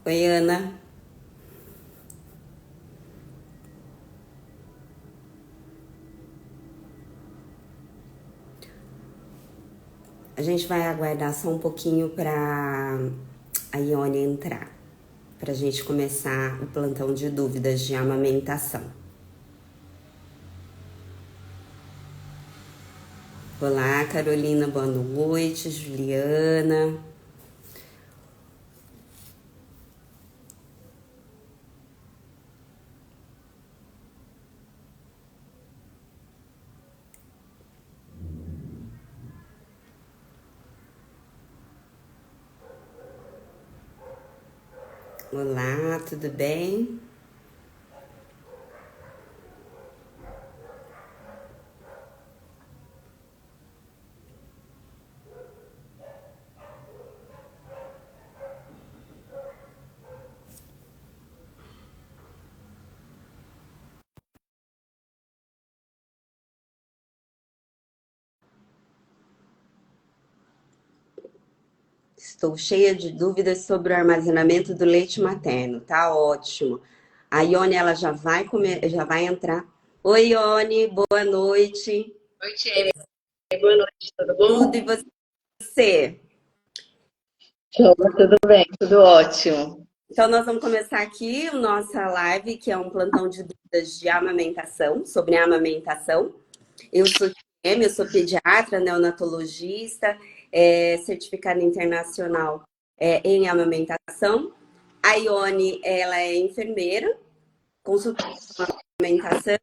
Oi, Ana. A gente vai aguardar só um pouquinho para a Ione entrar, para a gente começar o plantão de dúvidas de amamentação. Olá, Carolina, boa noite. Juliana. Olá, tudo bem? Estou cheia de dúvidas sobre o armazenamento do leite materno. Tá ótimo. A Ione, ela já vai entrar. Oi, Ione, boa noite. Oi, Tiene. Boa noite, tudo Tudo e bom? você? Tudo bem, tudo ótimo. Então, nós vamos começar aqui a nossa live, que é um plantão de dúvidas de amamentação, sobre amamentação. Eu sou Tiene, eu sou pediatra, neonatologista, certificada internacional em amamentação. A Ione, ela é enfermeira, consultora de amamentação,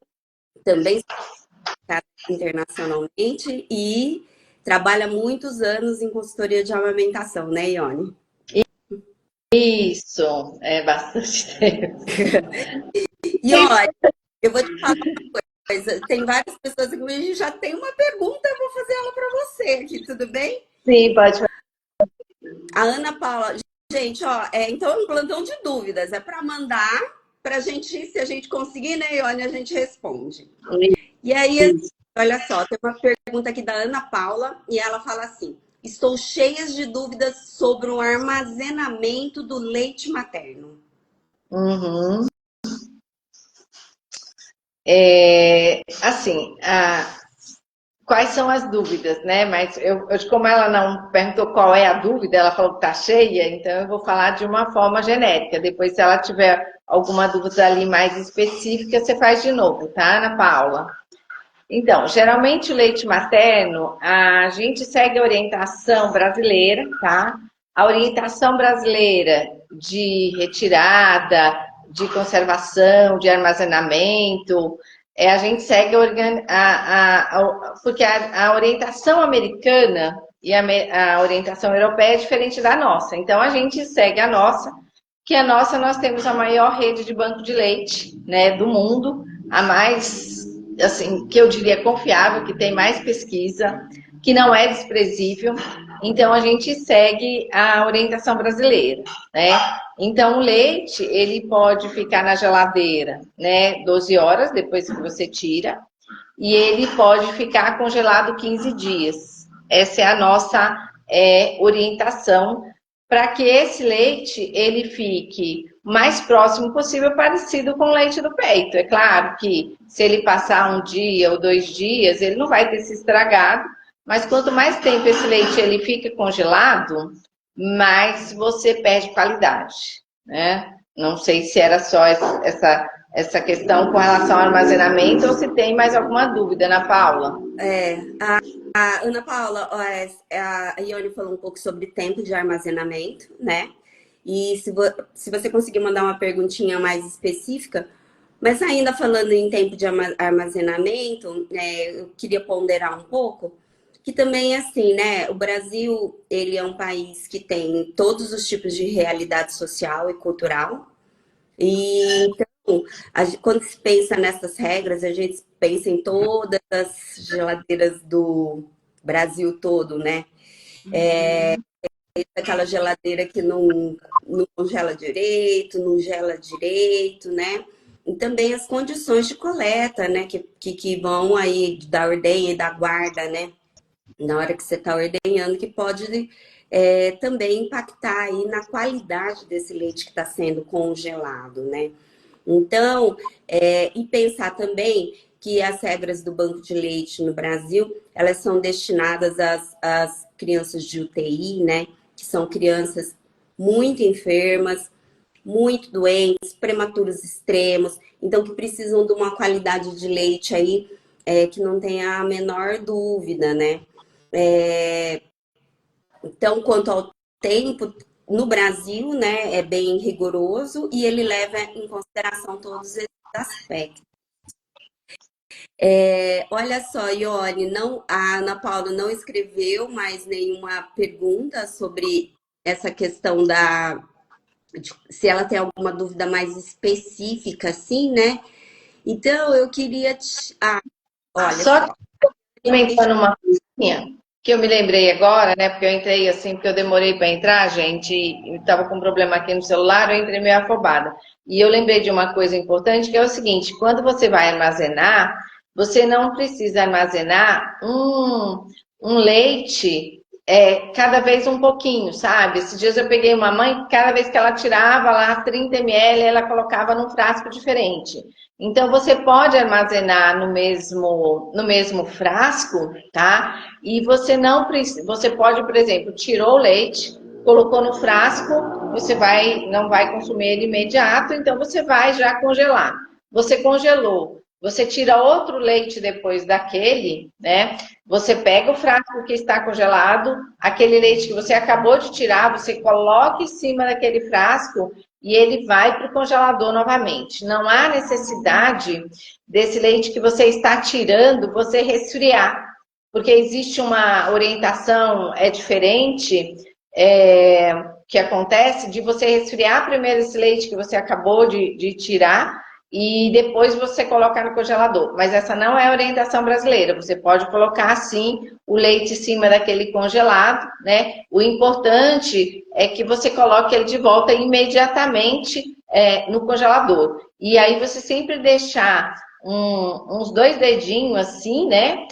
também certificada internacionalmente e trabalha há muitos anos em consultoria de amamentação, né, Ione? Isso, é bastante tempo. E olha, eu vou te falar uma coisa, tem várias pessoas aqui, mas a gente já tem uma pergunta, eu vou fazer ela para você aqui, tudo bem? Sim, pode falar. A Ana Paula, gente, ó, então é um plantão de dúvidas, é para mandar, para a gente, se a gente conseguir, né, Ione, a gente responde. E aí, Isso. olha só, tem uma pergunta aqui da Ana Paula e ela fala assim: estou cheia de dúvidas sobre o armazenamento do leite materno. Uhum. Assim, quais são as dúvidas, né? Mas como ela não perguntou qual é a dúvida, ela falou que tá cheia, então eu vou falar de uma forma genérica. Depois, se ela tiver alguma dúvida ali mais específica, você faz de novo, tá, Ana Paula? Então, geralmente o leite materno, a gente segue a orientação brasileira, tá? A orientação brasileira de retirada, de conservação, de armazenamento, a gente segue porque a orientação americana e a orientação europeia é diferente da nossa. Então, a gente segue a nossa, que a nossa nós temos a maior rede de banco de leite, né, do mundo, a mais assim, que eu diria confiável, que tem mais pesquisa, que não é desprezível. Então a gente segue a orientação brasileira, né? Então o leite, ele pode ficar na geladeira, né, 12 horas depois que você tira, e ele pode ficar congelado 15 dias. Essa é a nossa orientação para que esse leite ele fique mais próximo possível, parecido com o leite do peito. É claro que se ele passar um dia ou 2 dias, ele não vai ter se estragado, mas quanto mais tempo esse leite ele fica congelado, mais você perde qualidade, né? Não sei se era só essa questão com relação ao armazenamento ou se tem mais alguma dúvida, Ana Paula. A Ana Paula, a Ione falou um pouco sobre tempo de armazenamento, né? E se você conseguir mandar uma perguntinha mais específica, mas ainda falando em tempo de armazenamento, eu queria ponderar um pouco, que também é assim, né? O Brasil, ele é um país que tem todos os tipos de realidade social e cultural, e então, quando se pensa nessas regras, a gente pensa em todas as geladeiras do Brasil todo, né? Aquela geladeira que não congela direito, não gela direito, né? E também as condições de coleta, né? Que vão aí da ordenha e da guarda, né? Na hora que você está ordenhando, que pode também impactar aí na qualidade desse leite que está sendo congelado, né? Então, e pensar também que as regras do banco de leite no Brasil, elas são destinadas às crianças de UTI, né? Que são crianças muito enfermas, muito doentes, prematuros extremos, então que precisam de uma qualidade de leite aí que não tenha a menor dúvida, né? Então, quanto ao tempo, no Brasil, né, é bem rigoroso e ele leva em consideração todos esses aspectos. Olha só, Ione, a Ana Paula não escreveu mais nenhuma pergunta sobre essa questão se ela tem alguma dúvida mais específica, assim, né? Então, eu queria olha só só. comentando uma coisinha que eu me lembrei agora, né? Porque eu entrei assim, porque eu demorei para entrar, gente, e estava com um problema aqui no celular, eu entrei meio afobada. E eu lembrei de uma coisa importante, que é o seguinte: quando você vai armazenar, você não precisa armazenar um leite cada vez um pouquinho, sabe? Esses dias eu peguei uma mãe, cada vez que ela tirava lá 30 ml, ela colocava num frasco diferente. Então, você pode armazenar no mesmo frasco, tá? E você não precisa, você pode, por exemplo, tirou o leite, colocou no frasco, não vai consumir ele imediato, então você vai já congelar. Você congelou, você tira outro leite depois daquele, né? Você pega o frasco que está congelado, aquele leite que você acabou de tirar, você coloca em cima daquele frasco e ele vai para o congelador novamente. Não há necessidade desse leite que você está tirando, você resfriar, porque existe uma orientação diferente que acontece de você resfriar primeiro esse leite que você acabou de tirar e depois você colocar no congelador. Mas essa não é a orientação brasileira. Você pode colocar, sim, o leite em cima daquele congelado, né? O importante é que você coloque ele de volta imediatamente no congelador. E aí você sempre deixar uns 2 dedinhos assim, né?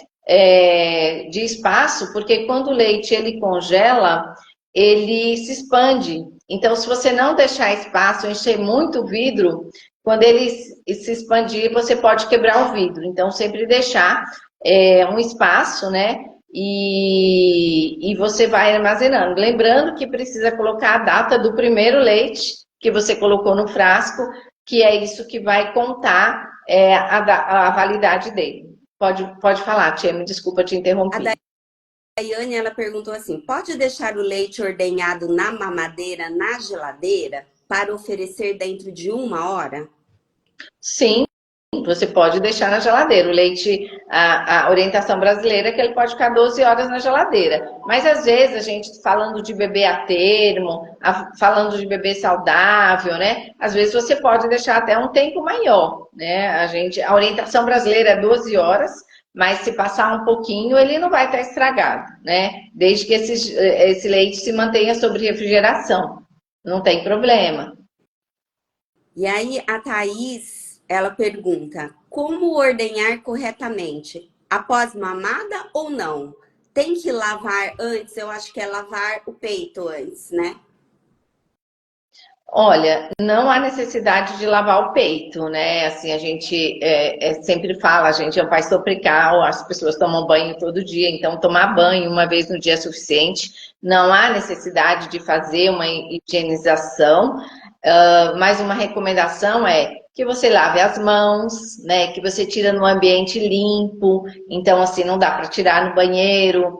De espaço, porque quando o leite ele congela, ele se expande. Então, se você não deixar espaço, encher muito o vidro, quando ele se expandir, você pode quebrar o vidro. Então, sempre deixar um espaço, né? E você vai armazenando. Lembrando que precisa colocar a data do primeiro leite que você colocou no frasco, que é isso que vai contar a validade dele. Pode falar, Tia, me desculpa te interromper. A Daiane, ela perguntou assim: pode deixar o leite ordenhado na mamadeira na geladeira para oferecer dentro de 1 hora? Sim, você pode deixar na geladeira. O leite, a orientação brasileira é que ele pode ficar 12 horas na geladeira. Mas às vezes a gente falando de bebê a termo, falando de bebê saudável, né? Às vezes você pode deixar até um tempo maior, né? A orientação brasileira é 12 horas, mas se passar um pouquinho, ele não vai estar estragado, né? Desde que esse leite se mantenha sob refrigeração. Não tem problema. E aí a Thaís, ela pergunta: como ordenhar corretamente? Após mamada ou não? Tem que lavar antes? Eu acho que é lavar o peito antes, né? Olha, não há necessidade de lavar o peito, né? Assim, a gente sempre fala, a gente é um país tropical, as pessoas tomam banho todo dia, então tomar banho uma vez no dia é suficiente. Não há necessidade de fazer uma higienização, mas uma recomendação é que você lave as mãos, né? Que você tira no ambiente limpo, então assim, não dá para tirar no banheiro.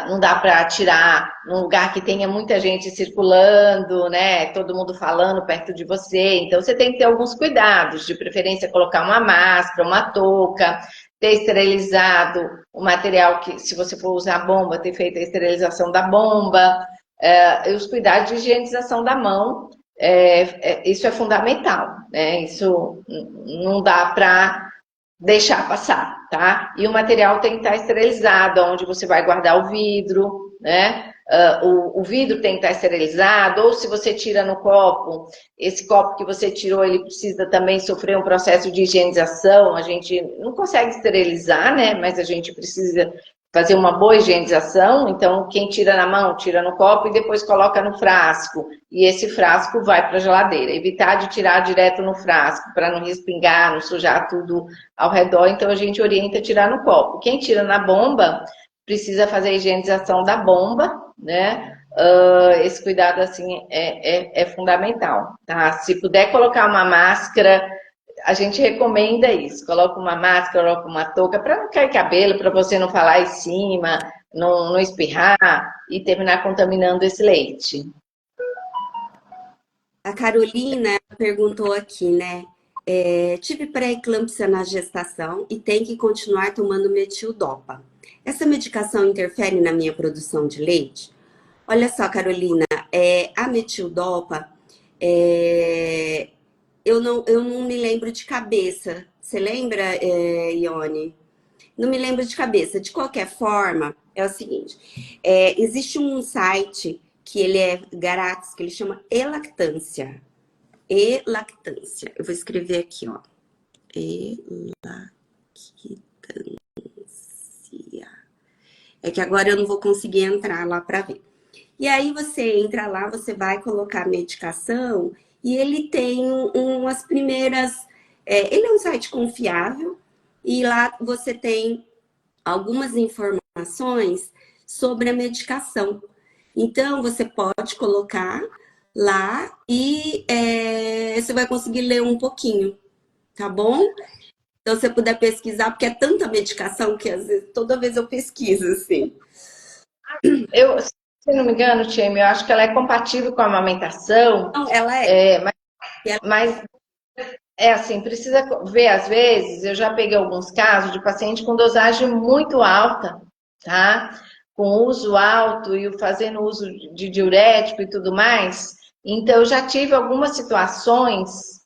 Não dá para tirar num lugar que tenha muita gente circulando, né? Todo mundo falando perto de você. Então você tem que ter alguns cuidados, de preferência colocar uma máscara, uma touca, ter esterilizado o material que, se você for usar a bomba, ter feito a esterilização da bomba, e os cuidados de higienização da mão. Isso é fundamental, né? Isso não dá para deixar passar, tá? E o material tem que estar esterilizado, onde você vai guardar o vidro, né? O vidro tem que estar esterilizado, ou se você tira no copo, esse copo que você tirou, ele precisa também sofrer um processo de higienização. A gente não consegue esterilizar, né? Mas a gente precisa fazer uma boa higienização, então quem tira na mão, tira no copo e depois coloca no frasco. E esse frasco vai para a geladeira. Evitar de tirar direto no frasco, para não respingar, não sujar tudo ao redor. Então a gente orienta a tirar no copo. Quem tira na bomba, precisa fazer a higienização da bomba, né? Esse cuidado assim é fundamental, tá? Se puder colocar uma máscara, a gente recomenda isso. Coloca uma máscara, coloca uma touca para não cair cabelo, para você não falar em cima, não espirrar e terminar contaminando esse leite. A Carolina perguntou aqui, né? Tive pré-eclâmpsia na gestação e tenho que continuar tomando metildopa. Essa medicação interfere na minha produção de leite? Olha só, Carolina, a metildopa, eu não me lembro de cabeça. Você lembra, Ione? Não me lembro de cabeça. De qualquer forma, é o seguinte: existe um site que ele é grátis, que ele chama Elactância. Elactância. Eu vou escrever aqui, ó. Elactância. É que agora eu não vou conseguir entrar lá para ver. E aí você entra lá, você vai colocar a medicação e ele tem umas primeiras... ele é um site confiável e lá você tem algumas informações sobre a medicação. Então, você pode colocar lá e você vai conseguir ler um pouquinho, tá bom? Então, se você puder pesquisar, porque é tanta medicação que às vezes, toda vez eu pesquiso, assim. Se não me engano, Tieme, eu acho que ela é compatível com a amamentação. Não, ela é. Mas é assim, precisa ver, às vezes, eu já peguei alguns casos de paciente com dosagem muito alta, tá? Com uso alto e fazendo uso de diurético e tudo mais. Então, eu já tive algumas situações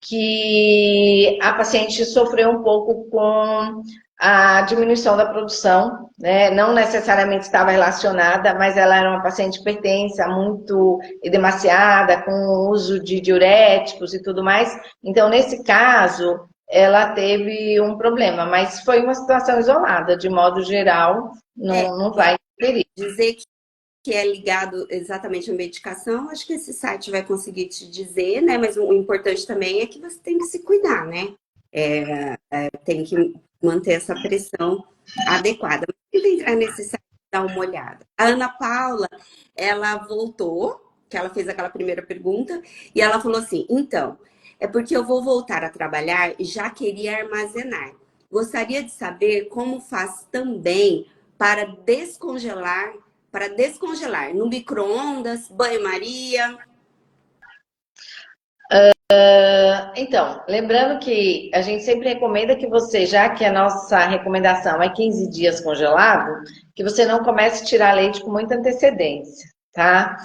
que a paciente sofreu um pouco com a diminuição da produção, né? Não necessariamente estava relacionada, mas ela era uma paciente hipertensa, muito edemaciada, com uso de diuréticos e tudo mais. Então, nesse caso, ela teve um problema, mas foi uma situação isolada, de modo geral, não vai interferir. Dizer que é ligado exatamente à medicação, acho que esse site vai conseguir te dizer, né? Mas o importante também é que você tem que se cuidar, né? Tem que manter essa pressão adequada. Mas tenta entrar nesse site e dar uma olhada. A Ana Paula, ela voltou, que ela fez aquela primeira pergunta, e ela falou assim, então, é porque eu vou voltar a trabalhar e já queria armazenar. Gostaria de saber como faz também para descongelar no micro-ondas, banho-maria. Então, lembrando que a gente sempre recomenda que você, já que a nossa recomendação é 15 dias congelado, que você não comece a tirar leite com muita antecedência, tá?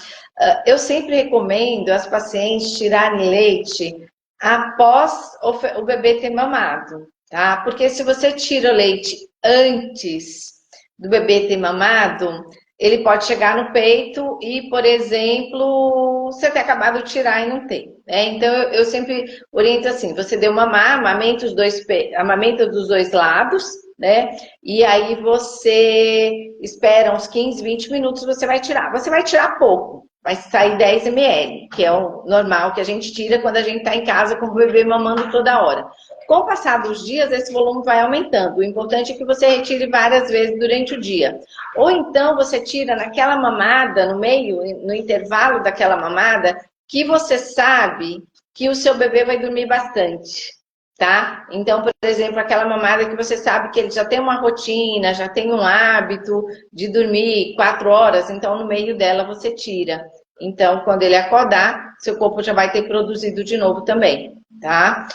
Eu sempre recomendo as pacientes tirarem leite após o bebê ter mamado, tá? Porque se você tira o leite antes do bebê ter mamado, ele pode chegar no peito e, por exemplo, você ter acabado de tirar e não tem, né? Então, eu sempre oriento assim, você deu mamar, amamenta dos dois lados, né? E aí você espera uns 15, 20 minutos, você vai tirar. Você vai tirar pouco, vai sair 10 ml, que é o normal que a gente tira quando a gente está em casa com o bebê mamando toda hora. Com o passar dos dias, esse volume vai aumentando. O importante é que você retire várias vezes durante o dia. Ou então você tira naquela mamada, no meio, no intervalo daquela mamada, que você sabe que o seu bebê vai dormir bastante, tá? Então, por exemplo, aquela mamada que você sabe que ele já tem uma rotina, já tem um hábito de dormir 4 horas, então no meio dela você tira. Então, quando ele acordar, seu corpo já vai ter produzido de novo também, tá?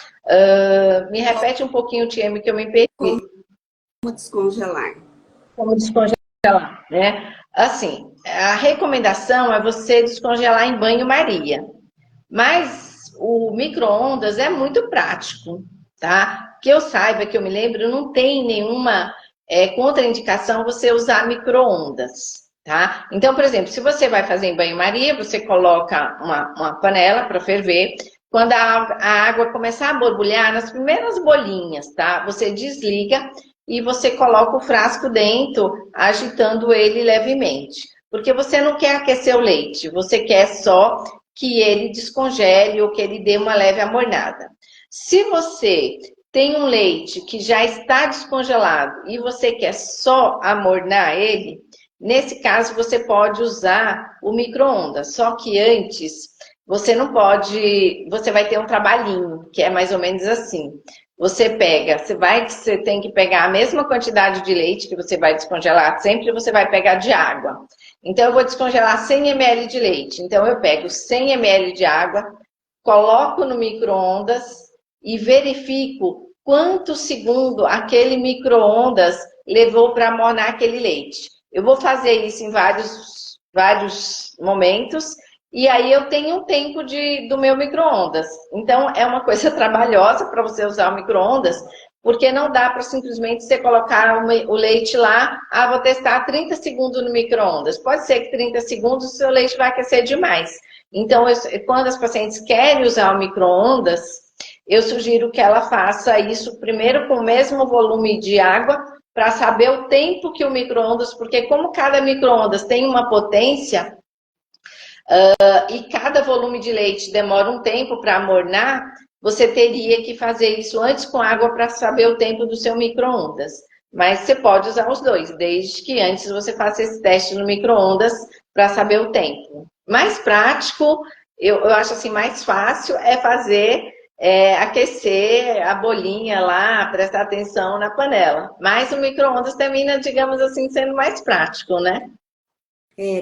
Me repete um pouquinho, Tieme, que eu me perdi. Como descongelar? Como descongelar, né? Assim, a recomendação é você descongelar em banho-maria. Mas o micro-ondas é muito prático, tá? Que eu saiba, que eu me lembro, não tem nenhuma contraindicação você usar micro-ondas, tá? Então, por exemplo, se você vai fazer em banho-maria, você coloca uma panela para ferver. Quando a água começar a borbulhar, nas primeiras bolinhas, tá? Você desliga e você coloca o frasco dentro, agitando ele levemente. Porque você não quer aquecer o leite, você quer só que ele descongele ou que ele dê uma leve amornada. Se você tem um leite que já está descongelado e você quer só amornar ele, nesse caso você pode usar o micro-ondas. Só que antes você não pode, você vai ter um trabalhinho, que é mais ou menos assim. Você tem que pegar a mesma quantidade de leite que você vai descongelar, sempre você vai pegar de água. Então eu vou descongelar 100 ml de leite. Então eu pego 100 ml de água, coloco no micro-ondas e verifico quanto segundo aquele micro-ondas levou para amornar aquele leite. Eu vou fazer isso em vários momentos e aí eu tenho um tempo do meu micro-ondas. Então é uma coisa trabalhosa para você usar o micro-ondas, porque não dá para simplesmente você colocar o leite lá, vou testar 30 segundos no micro-ondas. Pode ser que 30 segundos o seu leite vai aquecer demais. Então, quando as pacientes querem usar o micro-ondas, eu sugiro que ela faça isso primeiro com o mesmo volume de água, para saber o tempo que o micro-ondas, porque como cada micro-ondas tem uma potência, e cada volume de leite demora um tempo para amornar, você teria que fazer isso antes com água para saber o tempo do seu micro-ondas. Mas você pode usar os dois, desde que antes você faça esse teste no micro-ondas para saber o tempo. Mais prático, eu acho assim, mais fácil é fazer aquecer a bolinha lá, prestar atenção na panela. Mas o micro-ondas termina, digamos assim, sendo mais prático, né?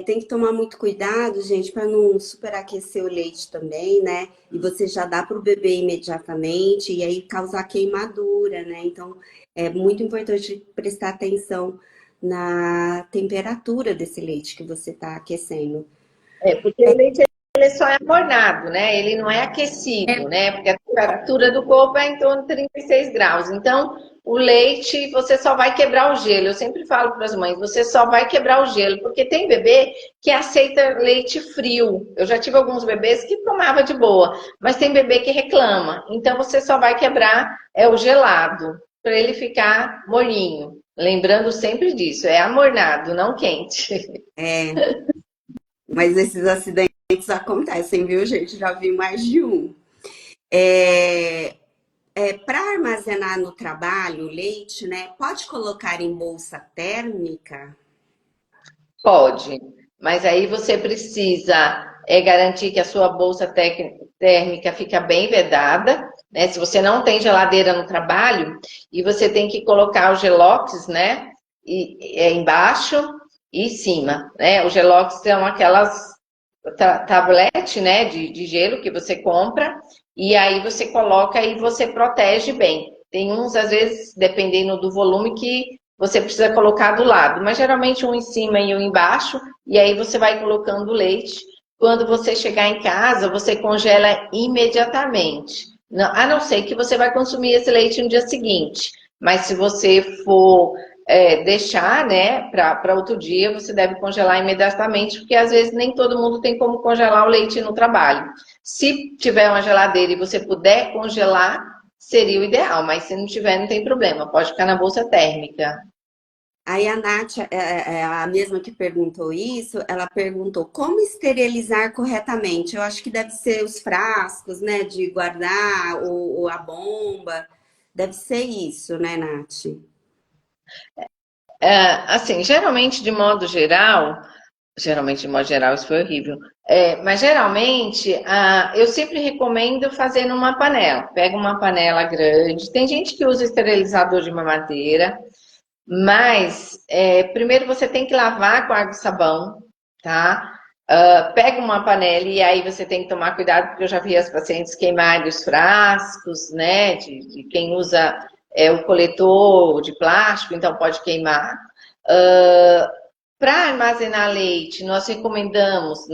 Tem que tomar muito cuidado, gente, para não superaquecer o leite também, né? E você já dá para o bebê imediatamente e aí causar queimadura, né? Então, é muito importante prestar atenção na temperatura desse leite que você está aquecendo. Porque o leite ele só é amornado, né? Ele não é aquecido, né? Porque a temperatura do corpo é em torno de 36 graus. Então, o leite, você só vai quebrar o gelo. Eu sempre falo para as mães, você só vai quebrar o gelo, porque tem bebê que aceita leite frio. Eu já tive alguns bebês que tomava de boa, mas tem bebê que reclama. Então, você só vai quebrar o gelado, para ele ficar molinho. Lembrando sempre disso, é amornado, não quente. Mas esses acidentes acontecem, viu, gente? Já vi mais de um. É, para armazenar no trabalho o leite, né? Pode colocar em bolsa térmica? Pode, mas aí você precisa garantir que a sua bolsa térmica fica bem vedada, né? Se você não tem geladeira no trabalho, e você tem que colocar o gelox, né? Embaixo e em cima, né? O gelox são aquelas tablete, né? De gelo que você compra, e aí você coloca e você protege bem. Tem uns, às vezes, dependendo do volume, que você precisa colocar do lado, mas geralmente um em cima e um embaixo, e aí você vai colocando o leite. Quando você chegar em casa, você congela imediatamente. A não ser que você vai consumir esse leite no dia seguinte. Mas se você for deixar, né, para outro dia, você deve congelar imediatamente, porque às vezes nem todo mundo tem como congelar o leite no trabalho. Se tiver uma geladeira e você puder congelar, seria o ideal, mas se não tiver, não tem problema, pode ficar na bolsa térmica. Aí a Nath, a mesma que perguntou isso, ela perguntou como esterilizar corretamente. Eu acho que deve ser os frascos, né, de guardar, ou a bomba. Deve ser isso, né, Nath? Assim, geralmente de modo geral, isso foi horrível. Mas geralmente, eu sempre recomendo fazer numa panela. Pega uma panela grande. Tem gente que usa esterilizador de mamadeira, mas primeiro você tem que lavar com água e sabão, tá? Pega uma panela e aí você tem que tomar cuidado, porque eu já vi as pacientes queimarem os frascos, né? De quem usa o coletor de plástico, então pode queimar. Para armazenar leite, nós recomendamos,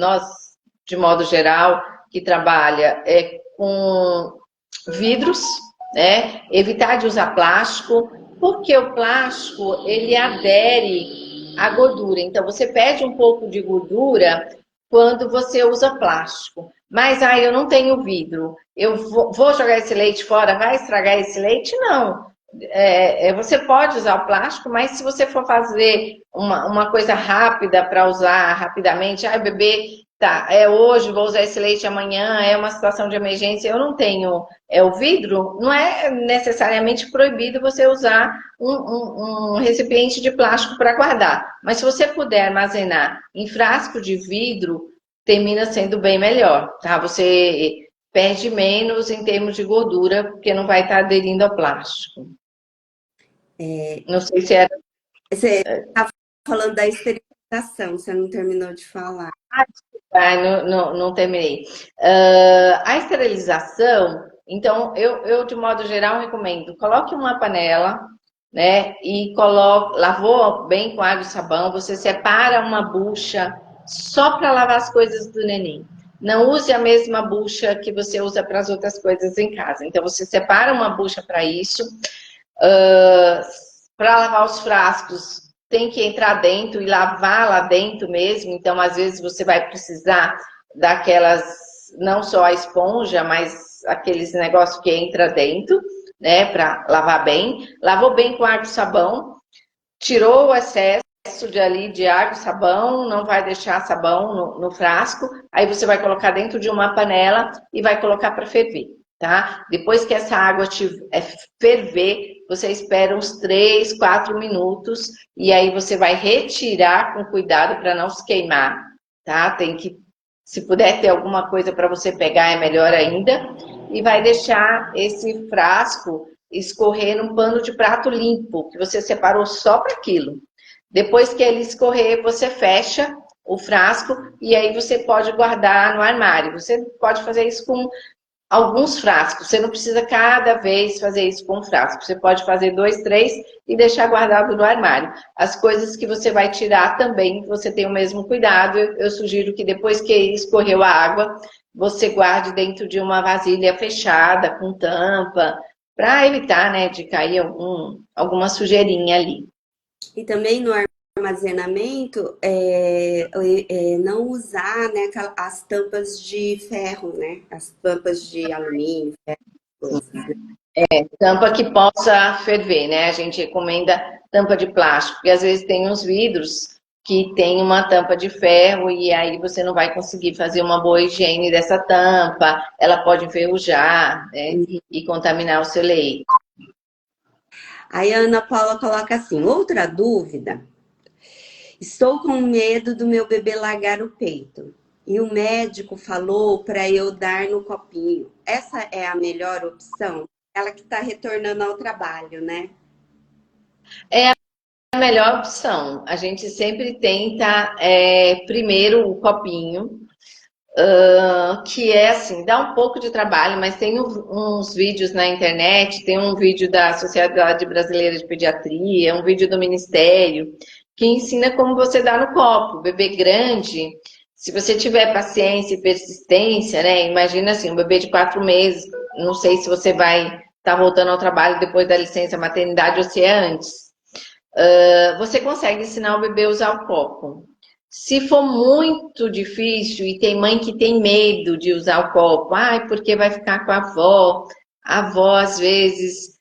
de modo geral, que trabalha com vidros, né? Evitar de usar plástico, porque o plástico, ele adere à gordura. Então, você perde um pouco de gordura quando você usa plástico. Mas, eu não tenho vidro. Eu vou jogar esse leite fora, vai estragar esse leite? Não. Você pode usar o plástico, mas se você for fazer uma coisa rápida para usar rapidamente, o bebê tá, hoje, vou usar esse leite amanhã, é uma situação de emergência, eu não tenho o vidro, não é necessariamente proibido você usar um recipiente de plástico para guardar. Mas se você puder armazenar em frasco de vidro, termina sendo bem melhor, tá? Você perde menos em termos de gordura, porque não vai estar aderindo ao plástico. Não sei se era. Você está falando da esterilização, você não terminou de falar. Não terminei. A esterilização, então, eu de modo geral recomendo, coloque uma panela, né, e lavou bem com água e sabão, você separa uma bucha só para lavar as coisas do neném. Não use a mesma bucha que você usa para as outras coisas em casa. Então, você separa uma bucha para isso. Para lavar os frascos, tem que entrar dentro e lavar lá dentro mesmo. Então, às vezes, você vai precisar daquelas, não só a esponja, mas aqueles negócios que entra dentro, né, para lavar bem. Lavou bem com água e sabão, tirou o excesso de água e sabão, não vai deixar sabão no frasco. Aí você vai colocar dentro de uma panela e vai colocar para ferver. Tá? Depois que essa água ferver, você espera uns 3, 4 minutos e aí você vai retirar com cuidado para não se queimar, tá? Tem que, se puder ter alguma coisa para você pegar, é melhor ainda. E vai deixar esse frasco escorrer num pano de prato limpo, que você separou só para aquilo. Depois que ele escorrer, você fecha o frasco e aí você pode guardar no armário. Você pode fazer isso com alguns frascos. Você não precisa cada vez fazer isso com um frasco. Você pode fazer 2, 3 e deixar guardado no armário. As coisas que você vai tirar também, você tem o mesmo cuidado. Eu sugiro que depois que escorreu a água, você guarde dentro de uma vasilha fechada, com tampa, para evitar, né, de cair alguma sujeirinha ali. E também no armazenamento, não usar, né, as tampas de ferro, né? As tampas de alumínio, ferro, coisas, né? Tampa que possa ferver, né? A gente recomenda tampa de plástico, porque às vezes tem uns vidros que tem uma tampa de ferro e aí você não vai conseguir fazer uma boa higiene dessa tampa, ela pode enferrujar, né? E contaminar o seu leite. Aí a Ana Paula coloca assim, outra dúvida. Estou com medo do meu bebê largar o peito. E o médico falou para eu dar no copinho. Essa é a melhor opção? Ela que está retornando ao trabalho, né? É a melhor opção. A gente sempre tenta primeiro o copinho, que é assim, dá um pouco de trabalho, mas tem uns vídeos na internet, tem um vídeo da Sociedade Brasileira de Pediatria, um vídeo do Ministério, que ensina como você dá no copo. Bebê grande, se você tiver paciência e persistência, né? Imagina assim, um bebê de 4 meses, não sei se você vai estar voltando ao trabalho depois da licença maternidade ou se é antes. Você consegue ensinar o bebê a usar o copo. Se for muito difícil e tem mãe que tem medo de usar o copo, porque vai ficar com a avó às vezes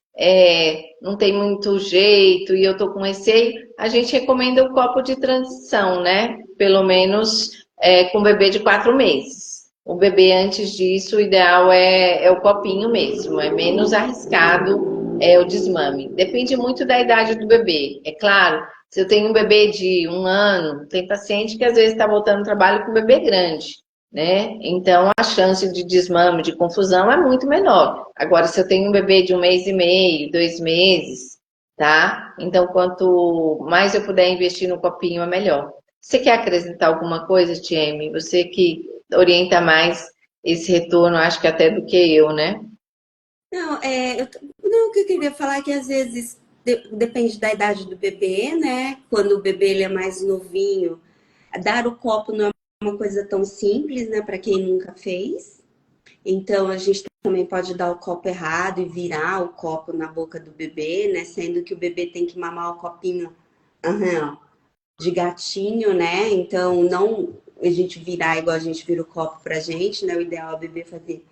não tem muito jeito e eu tô com receio, a gente recomenda o copo de transição, né? Pelo menos com bebê de 4 meses. O bebê antes disso, o ideal é o copinho mesmo, é menos arriscado o desmame. Depende muito da idade do bebê, é claro. Se eu tenho um bebê de 1 ano, tem paciente que às vezes está voltando ao trabalho com um bebê grande, né? Então a chance de desmame, de confusão é muito menor. Agora, se eu tenho um bebê de 1 mês e meio, 2 meses, tá? Então, quanto mais eu puder investir no copinho, é melhor. Você quer acrescentar alguma coisa, Tieme? Você que orienta mais esse retorno, acho que até do que eu, né? Não, o que eu queria falar é que às vezes depende da idade do bebê, né? Quando o bebê ele é mais novinho, dar o copo não é uma coisa tão simples, né? Para quem nunca fez. Então a gente também pode dar o copo errado e virar o copo na boca do bebê, né? Sendo que o bebê tem que mamar o copinho de gatinho, né? Então não a gente virar igual a gente vira o copo pra gente, né? O ideal é o bebê fazer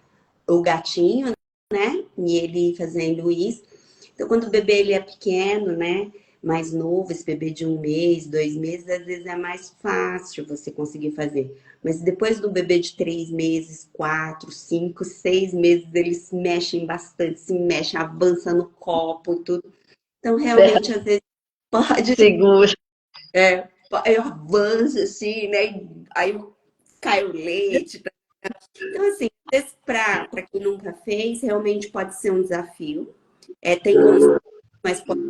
o gatinho, né? E ele fazendo isso. Então, quando o bebê ele é pequeno, né? Mais novo, esse bebê de 1 mês, 2 meses, às vezes é mais fácil você conseguir fazer. Mas depois do bebê de 3 meses, 4, 5, 6 meses, eles se mexem bastante, se mexem, avança no copo e tudo. Então, realmente, às vezes pode, Seguro. eu avanço assim, né? Aí cai o leite. Então, assim, às vezes, para quem nunca fez, realmente pode ser um desafio. Tem como, mas pode.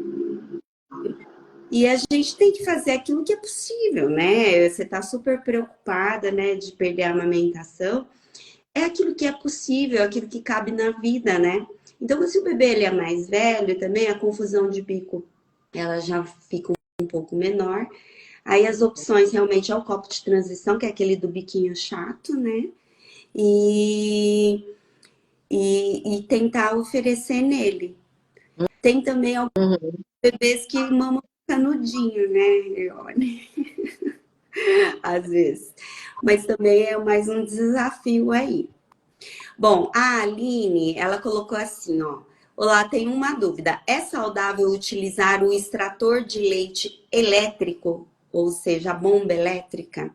E a gente tem que fazer aquilo que é possível, né? Você está super preocupada, né, de perder a amamentação. É aquilo que é possível, aquilo que cabe na vida, né? Então, se o bebê ele é mais velho também, a confusão de bico ela já fica um pouco menor. Aí as opções realmente é o copo de transição, que é aquele do biquinho chato, né? E, e tentar oferecer nele. Tem também alguns Uhum. bebês que mamam canudinho, né, Ione? Às vezes. Mas também é mais um desafio aí. Bom, a Aline, ela colocou assim, ó. Olá, tenho uma dúvida. É saudável utilizar o extrator de leite elétrico, ou seja, a bomba elétrica,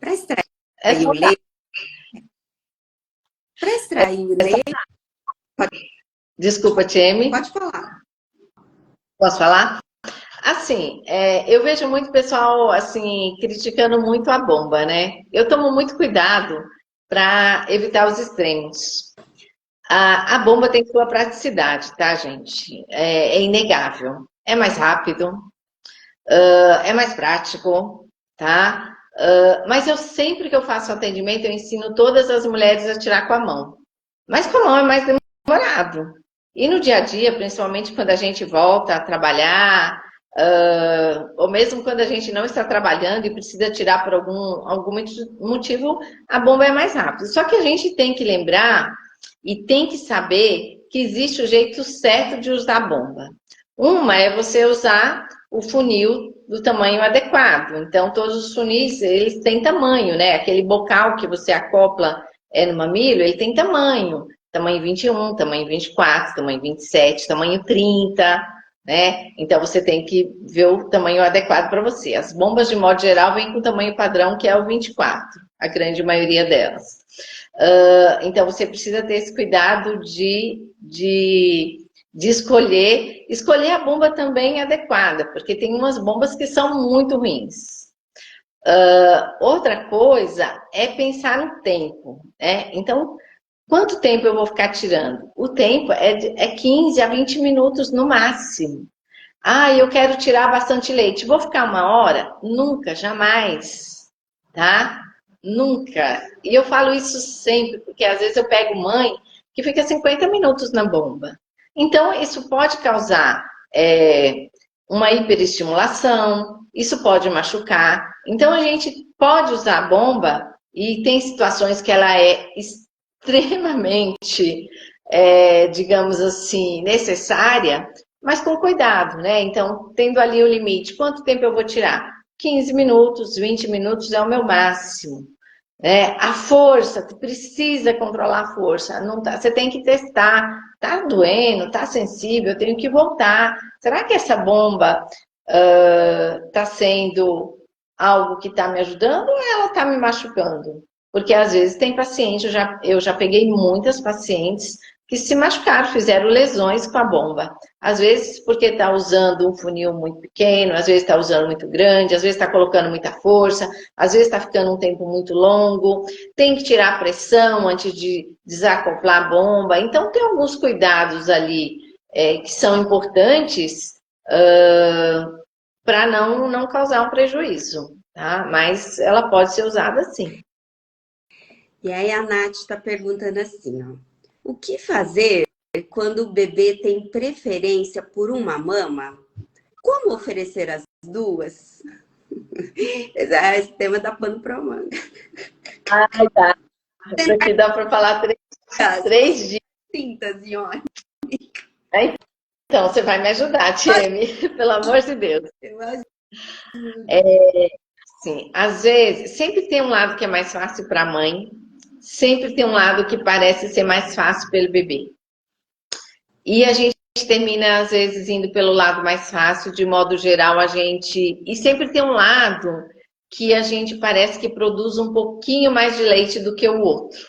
para extrair É o saudável. leite? Para extrair o leite, Desculpa, Tieme. pode falar. Posso falar? Assim, eu vejo muito pessoal assim criticando muito a bomba, né? Eu tomo muito cuidado para evitar os extremos. A bomba tem sua praticidade, tá, gente? É inegável. É mais rápido, é mais prático, tá? Mas eu sempre que eu faço atendimento, eu ensino todas as mulheres a tirar com a mão. Mas com a mão é mais demorado. E no dia a dia, principalmente quando a gente volta a trabalhar, ou mesmo quando a gente não está trabalhando e precisa tirar por algum motivo, a bomba é mais rápida. Só que a gente tem que lembrar e tem que saber que existe o jeito certo de usar a bomba. Uma é você usar o funil do tamanho adequado. Então, todos os funis, eles têm tamanho, né? Aquele bocal que você acopla no mamilo, ele tem tamanho. Tamanho 21, tamanho 24, tamanho 27, tamanho 30, né? Então, você tem que ver o tamanho adequado para você. As bombas, de modo geral, vêm com o tamanho padrão, que é o 24, a grande maioria delas. Então, você precisa ter esse cuidado de escolher a bomba também adequada, porque tem umas bombas que são muito ruins. Outra coisa é pensar no tempo, né? Então, quanto tempo eu vou ficar tirando? O tempo é 15 a 20 minutos no máximo. Ah, eu quero tirar bastante leite. Vou ficar 1 hora? Nunca, jamais, tá? Nunca. E eu falo isso sempre, porque às vezes eu pego mãe que fica 50 minutos na bomba. Então, isso pode causar uma hiperestimulação, isso pode machucar. Então, a gente pode usar a bomba e tem situações que ela é extremamente, digamos assim, necessária, mas com cuidado, né? Então, tendo ali o limite, quanto tempo eu vou tirar? 15 minutos, 20 minutos é o meu máximo. A força, tu precisa controlar a força. Não tá, você tem que testar. Tá doendo, tá sensível, eu tenho que voltar. Será que essa bomba tá sendo algo que está me ajudando ou ela está me machucando? Porque às vezes tem paciente, eu já peguei muitas pacientes que se machucaram, fizeram lesões com a bomba. Às vezes porque está usando um funil muito pequeno, às vezes está usando muito grande, às vezes está colocando muita força, às vezes está ficando um tempo muito longo, tem que tirar a pressão antes de desacoplar a bomba. Então tem alguns cuidados ali que são importantes para não causar um prejuízo, tá? Mas ela pode ser usada sim. E aí a Nath está perguntando assim, ó. O que fazer quando o bebê tem preferência por uma mama? Como oferecer as duas? Esse tema dá pano para manga. Ai, tá. Isso aqui dá para falar 3 dias. Tintas, Ione. Então, você vai me ajudar, Tieme, pelo amor de Deus. Eu acho. Sim, às vezes, sempre tem um lado que é mais fácil para a mãe, sempre tem um lado que parece ser mais fácil pelo bebê. E a gente termina, às vezes, indo pelo lado mais fácil, de modo geral, a gente... E sempre tem um lado que a gente parece que produz um pouquinho mais de leite do que o outro,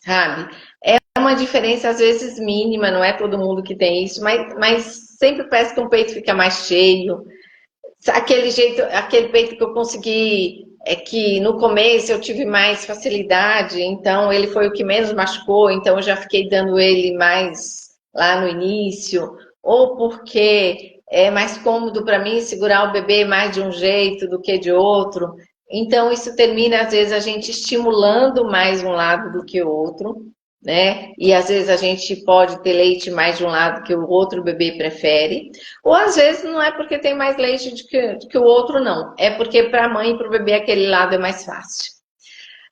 sabe? É uma diferença, às vezes, mínima, não é todo mundo que tem isso, mas sempre parece que o peito fica mais cheio. Aquele jeito, aquele peito que eu consegui, é que no começo eu tive mais facilidade, então ele foi o que menos machucou, então eu já fiquei dando ele mais lá no início, ou porque é mais cômodo para mim segurar o bebê mais de um jeito do que de outro. Então isso termina às vezes a gente estimulando mais um lado do que o outro, né? E às vezes a gente pode ter leite mais de um lado que o outro bebê prefere. Ou às vezes não é porque tem mais leite do que o outro, não. É porque para a mãe e para o bebê aquele lado é mais fácil.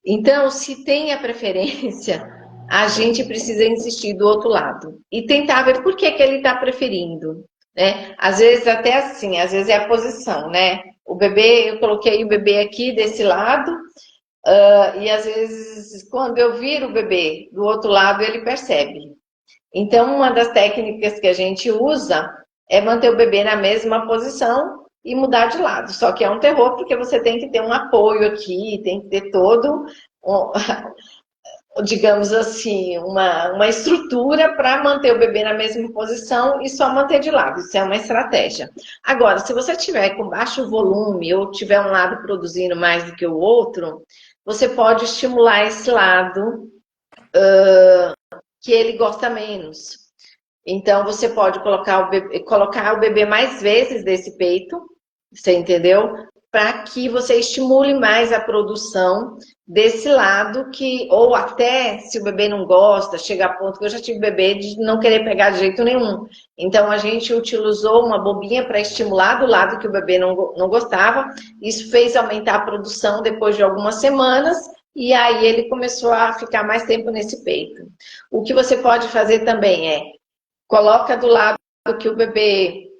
Então, se tem a preferência, a gente precisa insistir do outro lado. E tentar ver por que, que ele está preferindo. Né? Às vezes até assim, às vezes é a posição, né? O bebê, eu coloquei o bebê aqui desse lado, e às vezes quando eu viro o bebê do outro lado, ele percebe. Então, uma das técnicas que a gente usa é manter o bebê na mesma posição e mudar de lado. Só que é um terror, porque você tem que ter um apoio aqui, tem que ter todo, digamos assim, uma estrutura para manter o bebê na mesma posição e só manter de lado. Isso é uma estratégia. Agora, se você tiver com baixo volume ou tiver um lado produzindo mais do que o outro, você pode estimular esse lado que ele gosta menos. Então, você pode colocar o bebê mais vezes desse peito, você entendeu? Para que você estimule mais a produção desse lado que, ou até se o bebê não gosta, chega a ponto que eu já tive bebê de não querer pegar de jeito nenhum. Então, a gente utilizou uma bobinha para estimular do lado que o bebê não gostava. Isso fez aumentar a produção depois de algumas semanas. E aí ele começou a ficar mais tempo nesse peito. O que você pode fazer também é coloca do lado que o bebê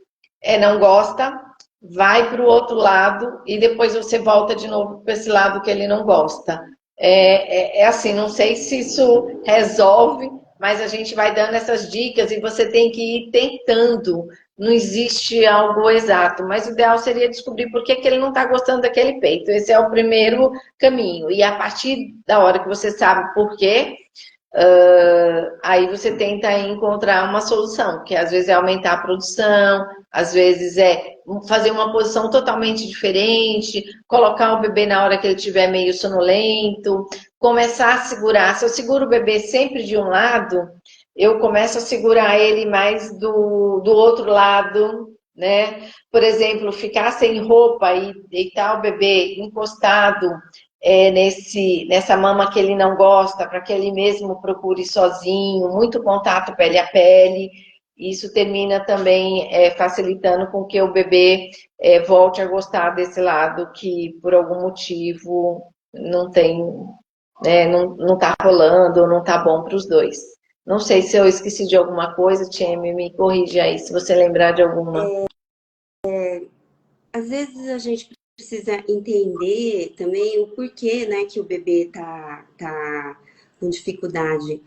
não gosta, vai para o outro lado e depois você volta de novo para esse lado que ele não gosta. É assim, não sei se isso resolve, mas a gente vai dando essas dicas e você tem que ir tentando. Não existe algo exato, mas o ideal seria descobrir por que, que ele não está gostando daquele peito. Esse é o primeiro caminho. E a partir da hora que você sabe por quê, aí você tenta encontrar uma solução, que às vezes é aumentar a produção, às vezes é fazer uma posição totalmente diferente, colocar o bebê na hora que ele estiver meio sonolento, começar a segurar. Se eu seguro o bebê sempre de um lado, eu começo a segurar ele mais do outro lado, né? Por exemplo, ficar sem roupa e deitar o bebê encostado nessa mama que ele não gosta, para que ele mesmo procure sozinho, muito contato pele a pele. Isso termina também facilitando com que o bebê volte a gostar desse lado que, por algum motivo, não tem, não está rolando ou não está bom para os dois. Não sei se eu esqueci de alguma coisa, Tieme, me corrige aí, se você lembrar de alguma. Às vezes a gente precisa entender também o porquê, né, que o bebê tá com dificuldade.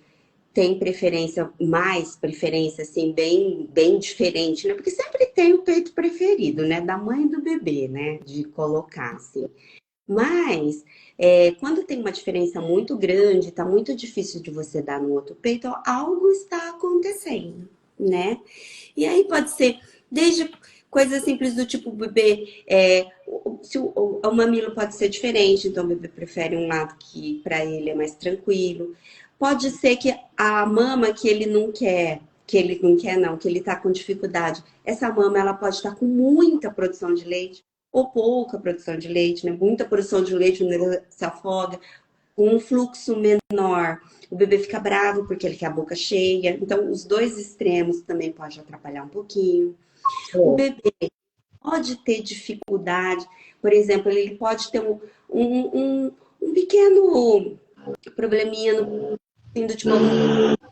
Tem preferência, mais preferência, assim, bem diferente, né? Porque sempre tem o peito preferido, né? Da mãe e do bebê, né? De colocar, assim. Mas, quando tem uma diferença muito grande, tá muito difícil de você dar no outro peito, algo está acontecendo, né? E aí pode ser desde coisas simples do tipo, o bebê, o mamilo pode ser diferente, então o bebê prefere um lado que para ele é mais tranquilo. Pode ser que a mama que ele não quer não, que ele tá com dificuldade, essa mama ela pode estar com muita produção de leite ou pouca produção de leite, né? Muita produção de leite, o neném se afoga, com um fluxo menor, o bebê fica bravo porque ele quer a boca cheia. Então, os dois extremos também pode atrapalhar um pouquinho. O bebê pode ter dificuldade, por exemplo, ele pode ter um pequeno probleminha no fim do tipo, uma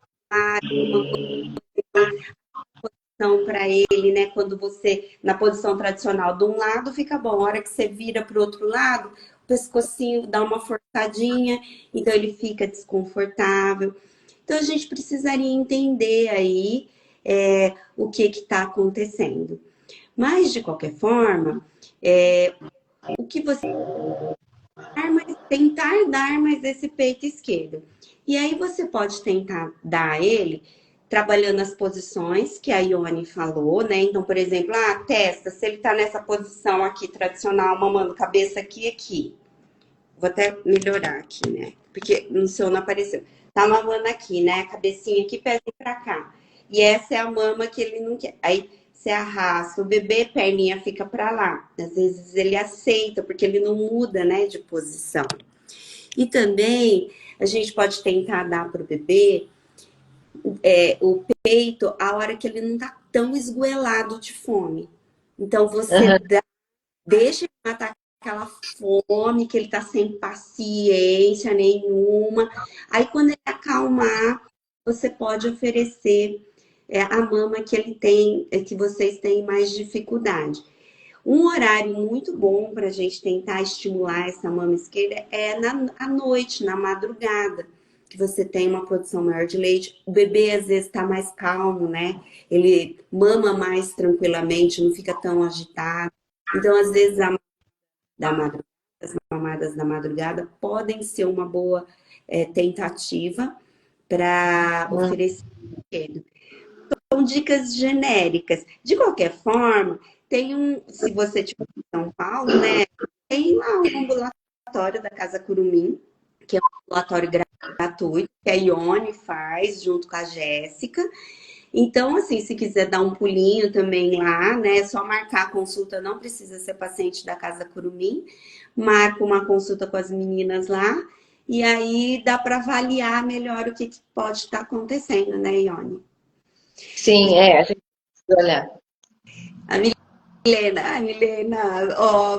posição para ele, né? Quando você, na posição tradicional, de um lado fica bom, a hora que você vira para o outro lado, o pescocinho dá uma forçadinha, então ele fica desconfortável. Então a gente precisaria entender aí o que está acontecendo. Mas, de qualquer forma, o que você tentar dar mais esse peito esquerdo. E aí você pode tentar dar ele trabalhando as posições que a Ione falou, né? Então, por exemplo, testa, se ele tá nessa posição aqui tradicional, mamando cabeça aqui e aqui. Vou até melhorar aqui, né? Porque no seu não apareceu. Tá mamando aqui, né? Cabecinha aqui, pezinho pra cá. E essa é a mama que ele não quer. Aí você arrasta o bebê, perninha fica pra lá. Às vezes ele aceita, porque ele não muda, né, de posição. E também a gente pode tentar dar pro bebê o peito a hora que ele não tá tão esgoelado de fome. Então você deixa ele matar aquela fome, que ele tá sem paciência nenhuma. Aí quando ele acalmar, você pode oferecer a mama que ele tem, que vocês têm mais dificuldade. Um horário muito bom para a gente tentar estimular essa mama esquerda é à noite, na madrugada, que você tem uma produção maior de leite. O bebê às vezes está mais calmo, né? Ele mama mais tranquilamente, não fica tão agitado. Então, às vezes, as mamadas da madrugada podem ser uma boa tentativa para oferecer brinquedo. São dicas genéricas. De qualquer forma, se você estiver em São Paulo, né, tem lá um ambulatório da Casa Curumim, que é um ambulatório gratuito, que a Ione faz junto com a Jéssica. Então, assim, se quiser dar um pulinho também lá, né, é só marcar a consulta, não precisa ser paciente da Casa Curumim, marca uma consulta com as meninas lá, e aí dá para avaliar melhor o que pode estar acontecendo, né, Ione? Sim, a gente precisa olhar. A Milena,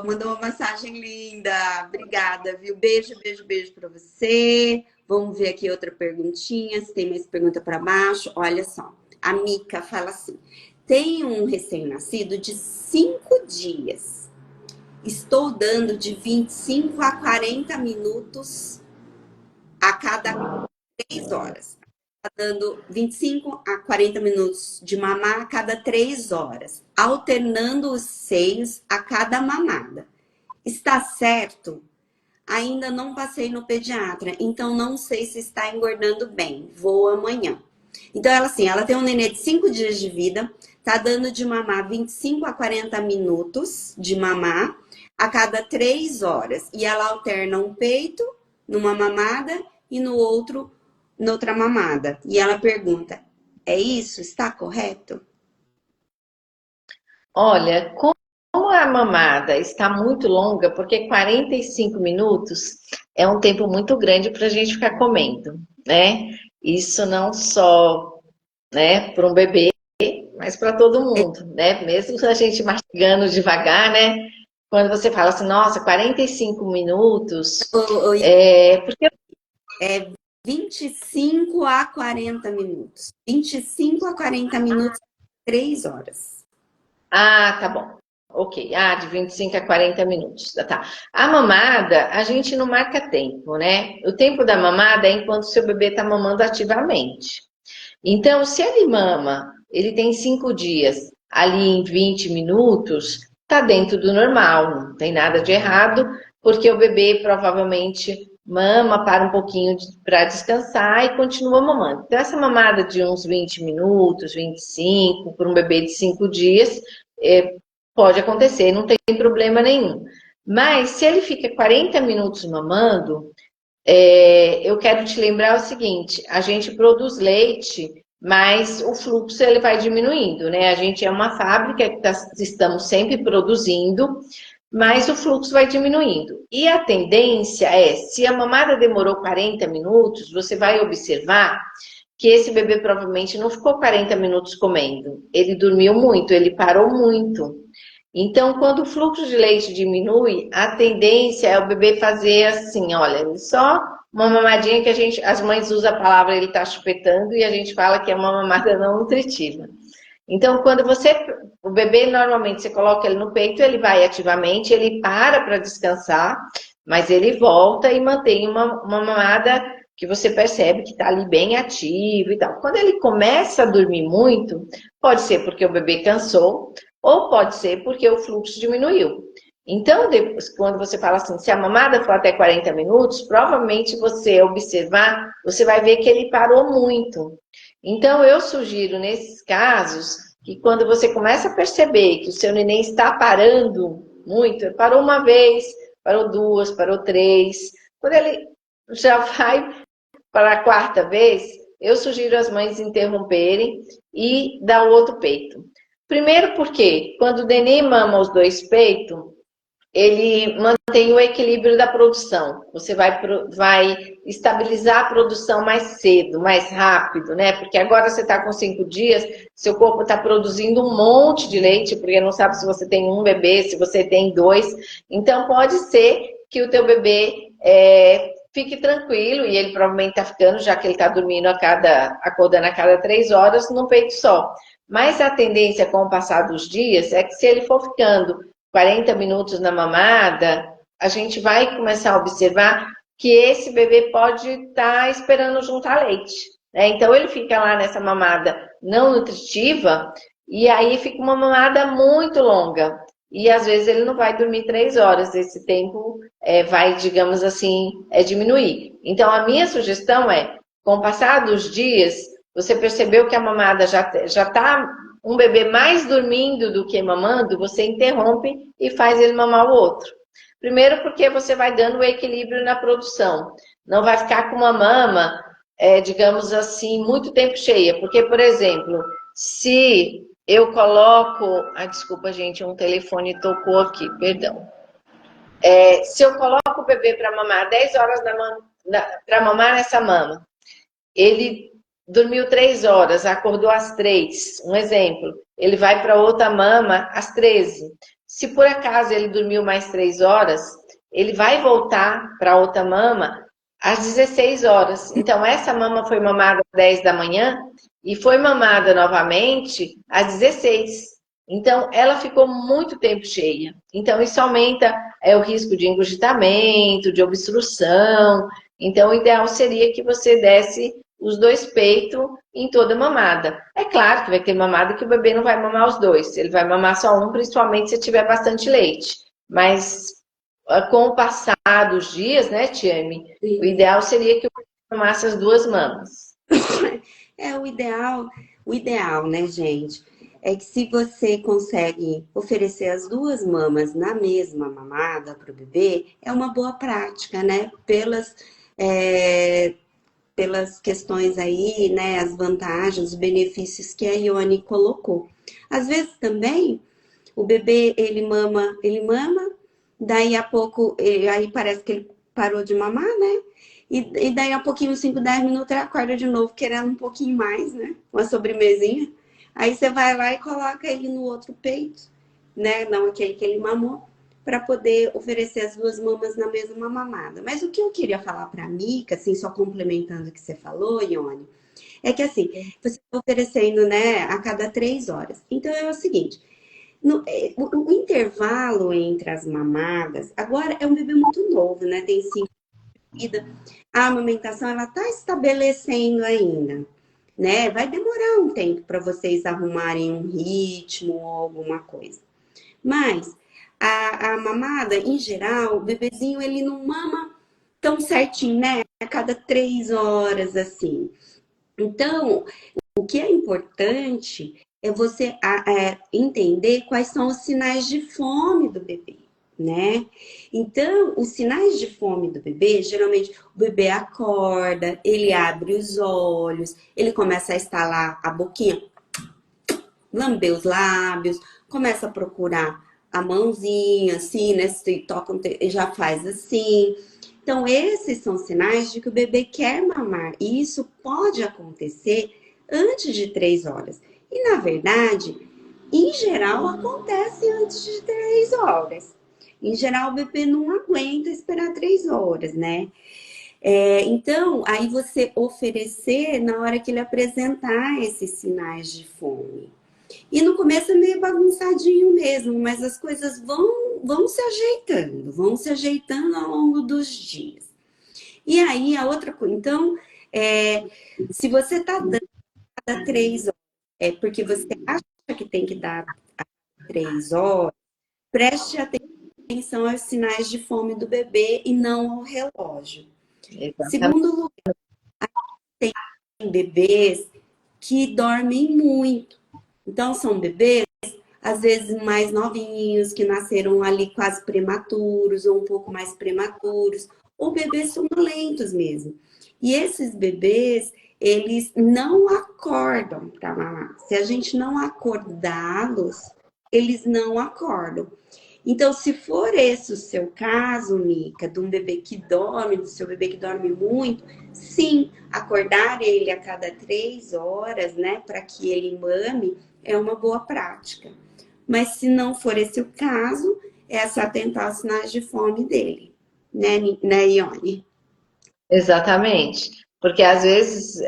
mandou uma mensagem linda. Obrigada, viu? Beijo, beijo, beijo para você. Vamos ver aqui outra perguntinha, se tem mais pergunta para baixo. Olha só, a Mica fala assim: tem um recém-nascido de 5 dias. Estou dando de 25 a 40 minutos a cada 3 horas. Dando 25 a 40 minutos de mamar a cada 3 horas, alternando os seios a cada mamada. Está certo? Ainda não passei no pediatra, então não sei se está engordando bem. Vou amanhã. Então, ela tem um nenê de 5 dias de vida, tá dando de mamar 25 a 40 minutos de mamar a cada 3 horas. E ela alterna um peito numa mamada e no outro noutra mamada. E ela pergunta: é isso? Está correto? Olha, como a mamada está muito longa, porque 45 minutos é um tempo muito grande para a gente ficar comendo, né? Isso não só, né, para um bebê, mas para todo mundo, né? Mesmo a gente mastigando devagar, né? Quando você fala assim, nossa, 45 minutos, porque... É 25 a 40 minutos. 25 a 40 minutos, 3 horas. Ah, tá bom. Ok. De 25 a 40 minutos. Tá. A mamada, a gente não marca tempo, né? O tempo da mamada é enquanto o seu bebê está mamando ativamente. Então, se ele mama, ele tem 5 dias, ali em 20 minutos, tá dentro do normal, não tem nada de errado, porque o bebê provavelmente mama, para um pouquinho para descansar e continua mamando. Então, essa mamada de uns 20 minutos, 25, por um bebê de 5 dias, pode acontecer, não tem problema nenhum. Mas se ele fica 40 minutos mamando, eu quero te lembrar o seguinte: a gente produz leite, mas o fluxo ele vai diminuindo, né? A gente é uma fábrica que estamos sempre produzindo, mas o fluxo vai diminuindo. E a tendência se a mamada demorou 40 minutos, você vai observar que esse bebê provavelmente não ficou 40 minutos comendo. Ele dormiu muito, ele parou muito. Então, quando o fluxo de leite diminui, a tendência é o bebê fazer assim, olha, só uma mamadinha que as mães usam a palavra ele está chupetando e a gente fala que é uma mamada não nutritiva. Então, o bebê normalmente você coloca ele no peito, ele vai ativamente, ele para descansar, mas ele volta e mantém uma mamada que você percebe que está ali bem ativo e tal. Quando ele começa a dormir muito, pode ser porque o bebê cansou, ou pode ser porque o fluxo diminuiu. Então, depois, quando você fala assim, se a mamada for até 40 minutos, provavelmente você observar, você vai ver que ele parou muito. Então, eu sugiro nesses casos que quando você começa a perceber que o seu neném está parando muito, ele parou uma vez, parou duas, parou três, quando ele já vai para a quarta vez, eu sugiro as mães interromperem e dar o outro peito. Primeiro porque quando o neném mama os dois peitos, ele mantém o equilíbrio da produção. Você vai estabilizar a produção mais cedo, mais rápido, né? Porque agora você está com 5 dias, seu corpo está produzindo um monte de leite, porque não sabe se você tem um bebê, se você tem dois. Então, pode ser que o teu bebê fique tranquilo, e ele provavelmente está ficando, já que ele está dormindo acordando a cada 3 horas, num peito só. Mas a tendência com o passar dos dias é que se ele for ficando 40 minutos na mamada, a gente vai começar a observar que esse bebê pode estar esperando juntar leite, né? Então ele fica lá nessa mamada não nutritiva e aí fica uma mamada muito longa. E às vezes ele não vai dormir 3 horas, esse tempo vai, digamos assim, diminuir. Então a minha sugestão é, com o passar dos dias, você percebeu que a mamada já está um bebê mais dormindo do que mamando, você interrompe e faz ele mamar o outro. Primeiro porque você vai dando o equilíbrio na produção. Não vai ficar com uma mama, digamos assim, muito tempo cheia. Porque, por exemplo, se eu coloco... Ah, desculpa, gente, um telefone tocou aqui, perdão. Se eu coloco o bebê para mamar 10 horas para mamar nessa mama, ele dormiu 3 horas, acordou às 3, um exemplo. Ele vai para outra mama às 13. Se por acaso ele dormiu mais 3 horas, ele vai voltar para outra mama às 16 horas. Então, essa mama foi mamada às 10 da manhã e foi mamada novamente às 16. Então, ela ficou muito tempo cheia. Então, isso aumenta o risco de engurgitamento, de obstrução. Então, o ideal seria que você desse os 2 peitos em toda mamada. É claro que vai ter mamada que o bebê não vai mamar os 2, ele vai mamar só um, principalmente se tiver bastante leite. Mas com o passar dos dias, né, Tiane, o ideal seria que o bebê mamasse as 2 mamas. O ideal, né, gente, é que se você consegue oferecer as 2 mamas na mesma mamada para o bebê, é uma boa prática, né, pelas questões aí, né, as vantagens, os benefícios que a Ione colocou. Às vezes também, o bebê, ele mama, daí a pouco, aí parece que ele parou de mamar, né? E daí a pouquinho, 5, 10 minutos, ele acorda de novo, querendo um pouquinho mais, né? Uma sobremesinha. Aí você vai lá e coloca ele no outro peito, né? Não aquele que ele mamou, para poder oferecer as 2 mamas na mesma mamada. Mas o que eu queria falar para a Mica, assim, só complementando o que você falou, Ione, é que assim, você está oferecendo, né, a cada 3 horas. Então é o seguinte, o intervalo entre as mamadas, agora é um bebê muito novo, né, tem 5 vida, a amamentação ela está estabelecendo ainda, né? Vai demorar um tempo para vocês arrumarem um ritmo ou alguma coisa. Mas a mamada, em geral, o bebezinho ele não mama tão certinho, né? A cada 3 horas, assim. Então, o que é importante é você entender quais são os sinais de fome do bebê, né? Então, os sinais de fome do bebê, geralmente o bebê acorda, ele abre os olhos, ele começa a estalar a boquinha, lamber os lábios, começa a procurar a mãozinha, assim, né? Se toca, já faz assim. Então, esses são sinais de que o bebê quer mamar. E isso pode acontecer antes de 3 horas. E, na verdade, em geral, acontece antes de 3 horas. Em geral, o bebê não aguenta esperar 3 horas, né? Então, aí você oferecer na hora que ele apresentar esses sinais de fome. E no começo é meio bagunçadinho mesmo, mas as coisas vão se ajeitando ao longo dos dias. E aí, a outra coisa, então, se você está dando cada 3 horas, é porque você acha que tem que dar 3 horas, preste atenção aos sinais de fome do bebê e não ao relógio. Exatamente. Segundo lugar, tem bebês que dormem muito. Então, são bebês, às vezes, mais novinhos, que nasceram ali quase prematuros, ou um pouco mais prematuros, ou bebês sonolentos mesmo. E esses bebês, eles não acordam para mamar. Se a gente não acordá-los, eles não acordam. Então, se for esse o seu caso, Mica, de um bebê que dorme, do seu bebê que dorme muito, sim, acordar ele a cada 3 horas, né, para que ele mame, é uma boa prática. Mas se não for esse o caso, é se atentar aos sinais de fome dele, né, Ione? Exatamente. Porque às vezes,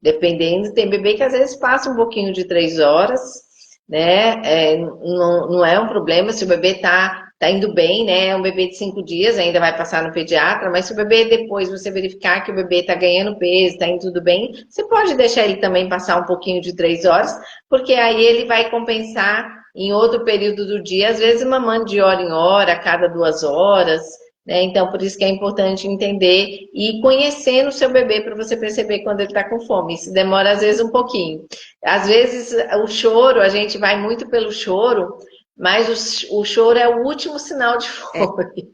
dependendo, tem bebê que às vezes passa um pouquinho de 3 horas, né? Não é um problema se o bebê tá indo bem, né? É um bebê de 5 dias, ainda vai passar no pediatra, mas se o bebê depois você verificar que o bebê tá ganhando peso, tá indo tudo bem, você pode deixar ele também passar um pouquinho de 3 horas, porque aí ele vai compensar em outro período do dia, às vezes mamando de hora em hora, a cada 2 horas. Né? Então, por isso que é importante entender e ir conhecendo o seu bebê para você perceber quando ele está com fome. Isso demora, às vezes, um pouquinho. Às vezes, o choro, a gente vai muito pelo choro, mas o choro é o último sinal de fome.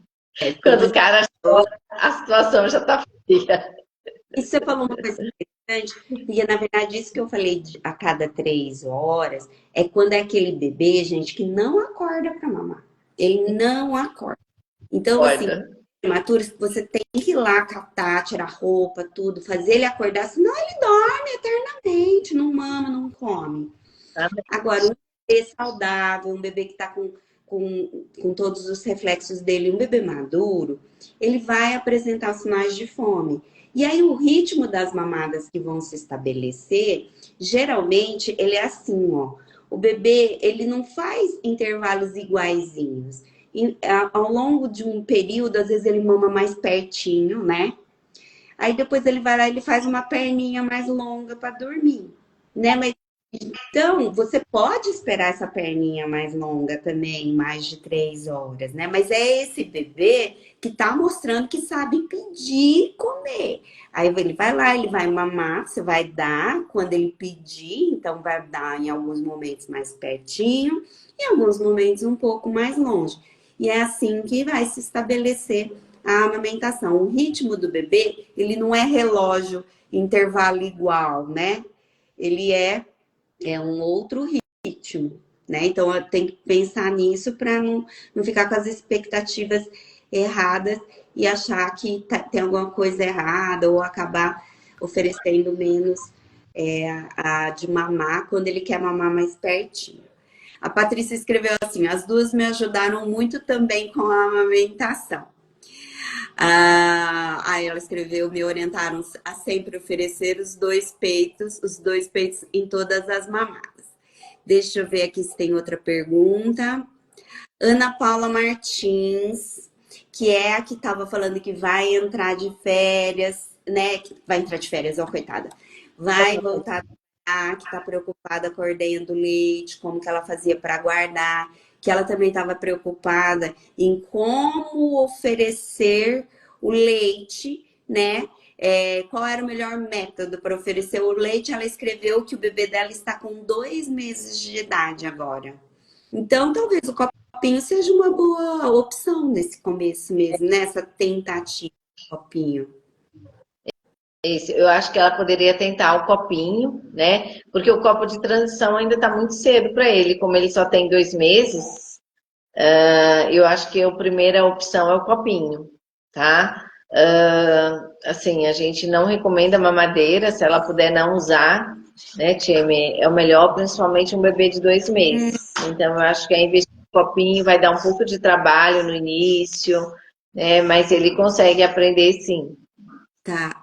Quando o cara chora, a situação já está feia. E você falou uma coisa interessante, porque na verdade isso que eu falei a cada 3 horas é quando é aquele bebê, gente, que não acorda para mamar. Ele não acorda. Então, assim, Acorda. prematuros, você tem que ir lá catar, tirar roupa, tudo, fazer ele acordar, senão ele dorme eternamente, não mama, não come. Tá? Agora, um bebê saudável, um bebê que está com todos os reflexos dele, um bebê maduro, ele vai apresentar sinais de fome. E aí, o ritmo das mamadas que vão se estabelecer, geralmente, ele é assim, ó. O bebê, ele não faz intervalos iguaizinhos. Ao longo de um período, às vezes ele mama mais pertinho, né? Aí depois ele vai lá e ele faz uma perninha mais longa para dormir, né? Mas então você pode esperar essa perninha mais longa também, mais de 3 horas, né? Mas é esse bebê que tá mostrando que sabe pedir e comer. Aí ele vai lá, ele vai mamar, você vai dar quando ele pedir, então vai dar em alguns momentos mais pertinho, em alguns momentos um pouco mais longe. E é assim que vai se estabelecer a amamentação. O ritmo do bebê, ele não é relógio, intervalo igual, né? Ele é um outro ritmo, né? Então, eu tenho que pensar nisso para não ficar com as expectativas erradas e achar que tem alguma coisa errada ou acabar oferecendo menos de mamar quando ele quer mamar mais pertinho. A Patrícia escreveu assim: as duas me ajudaram muito também com a amamentação. Aí ela escreveu: me orientaram a sempre oferecer os dois peitos em todas as mamadas. Deixa eu ver aqui se tem outra pergunta. Ana Paula Martins, que é a que estava falando que vai entrar de férias, né? Que vai entrar de férias, ó, coitada. Vai voltar que está preocupada com a ordenha do leite, como que ela fazia para guardar, que ela também estava preocupada em como oferecer o leite, né? Qual era o melhor método para oferecer o leite? Ela escreveu que o bebê dela está com 2 meses de idade agora. Então, talvez o copinho seja uma boa opção nesse começo mesmo, nessa tentativa do copinho. Eu acho que ela poderia tentar o copinho, né? Porque o copo de transição ainda está muito cedo para ele, como ele só tem 2 meses. Eu acho que a primeira opção é o copinho, tá? Assim, a gente não recomenda mamadeira, se ela puder não usar, né, Tieme? É o melhor, principalmente um bebê de 2 meses. Então, eu acho que a investir no copinho vai dar um pouco de trabalho no início, né? Mas ele consegue aprender sim. Tá,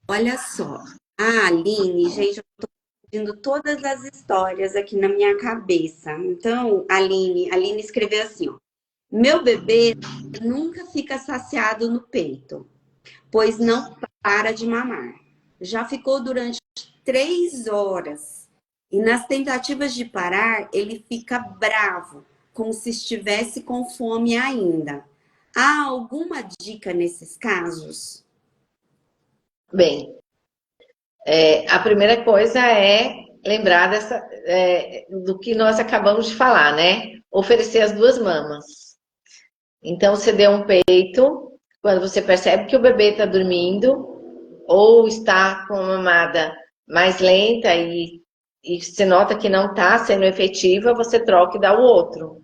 olha só. A Aline, gente, eu tô ouvindo todas as histórias aqui na minha cabeça. Então, a Aline escreveu assim, ó. Meu bebê nunca fica saciado no peito. pois não para de mamar. Já ficou durante 3 horas. E nas tentativas de parar, ele fica bravo, como se estivesse com fome ainda. Há alguma dica nesses casos? Bem, a primeira coisa é lembrar do que nós acabamos de falar, né? Oferecer as duas mamas. Então, você deu um peito, quando você percebe que o bebê está dormindo, ou está com uma mamada mais lenta e você nota que não está sendo efetiva, você troca e dá o outro.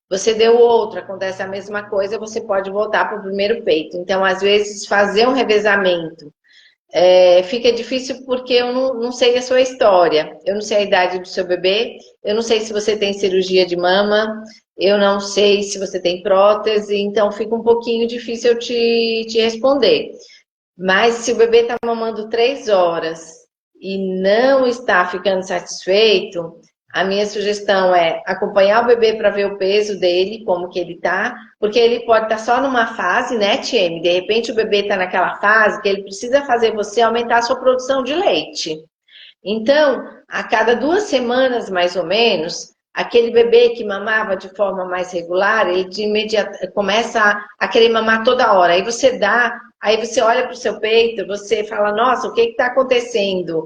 Você deu o outro, acontece a mesma coisa, você pode voltar para o primeiro peito. Então, às vezes, fazer um revezamento fica difícil porque eu não sei a sua história, eu não sei a idade do seu bebê, eu não sei se você tem cirurgia de mama, eu não sei se você tem prótese, então fica um pouquinho difícil eu te responder. Mas se o bebê está mamando 3 horas e não está ficando satisfeito, a minha sugestão é acompanhar o bebê para ver o peso dele, como que ele tá, porque ele pode estar só numa fase, né, TM? De repente o bebê está naquela fase que ele precisa fazer você aumentar a sua produção de leite. Então, a cada 2 semanas, mais ou menos, aquele bebê que mamava de forma mais regular, ele de imediato começa a querer mamar toda hora. Aí você dá, aí você olha para o seu peito, você fala, nossa, o que está acontecendo?